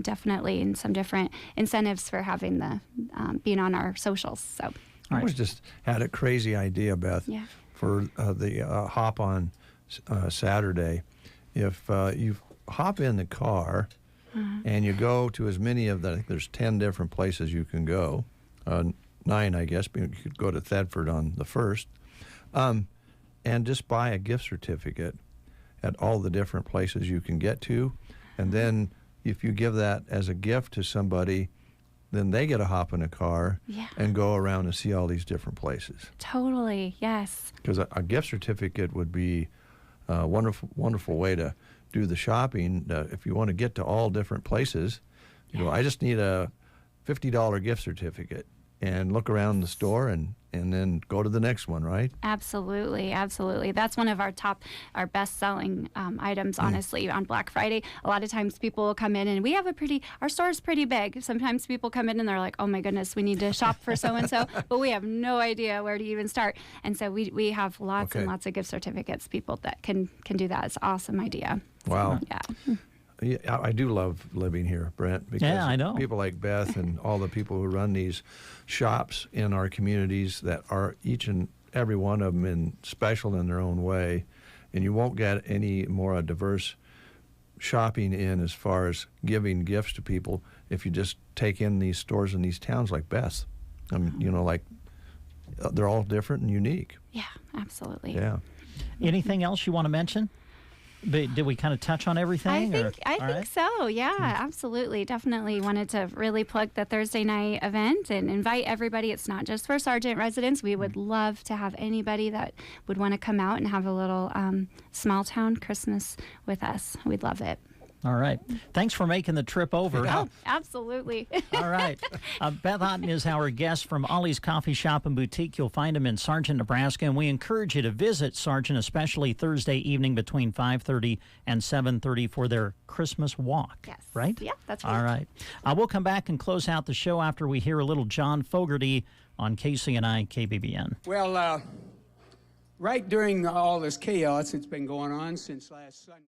S7: Definitely, and some different incentives for having the being on our socials. So
S1: I was just had a crazy idea, Beth, for the hop on Saturday. If you hop in the car and you go to as many of I think there's 10 different places you can go, 9 I guess, but you could go to Thedford on the 1st, and just buy a gift certificate at all the different places you can get to. And then if you give that as a gift to somebody, then they get to hop in a car and go around and see all these different places.
S7: Totally, yes.
S1: Because a gift certificate would be a wonderful way to do the shopping. If you want to get to all different places, I just need a $50 gift certificate and look around the store and then go to the next one, right?
S7: Absolutely. That's one of our best-selling items, honestly, on Black Friday. A lot of times people will come in, and we have our store is pretty big. Sometimes people come in and they're like, oh my goodness, we need to shop for so-and-so, but we have no idea where to even start. And so we have lots and lots of gift certificates, people that can do that. It's an awesome idea.
S1: Wow.
S7: Yeah.
S1: Yeah, I do love living here, Brent, because
S2: I know.
S1: people like Beth and all the people who run these shops in our communities that are each and every one of them special in their own way, and you won't get any more diverse shopping in as far as giving gifts to people if you just take in these stores in these towns like Beth. I mean, like they're all different and unique.
S7: Yeah, absolutely.
S1: Yeah.
S2: Anything else you want to mention? Did we kind of touch on everything?
S7: I think so. Yeah, absolutely. Definitely wanted to really plug the Thursday night event and invite everybody. It's not just for Sargent residents. We would love to have anybody that would want to come out and have a little small town Christmas with us. We'd love it.
S2: All right. Thanks for making the trip over.
S7: Oh, absolutely.
S2: All right. Beth Otten is our guest from Ollie's Coffee Shop and Boutique. You'll find them in Sargent, Nebraska, and we encourage you to visit Sargent, especially Thursday evening between 5:30 and 7:30 for their Christmas walk.
S7: Yes.
S2: Right?
S7: Yeah, that's right.
S2: All right. We'll come back and close out the show after we hear a little John Fogerty on KCNI KBBN.
S14: Well, right during all this chaos that's been going on since last Sunday.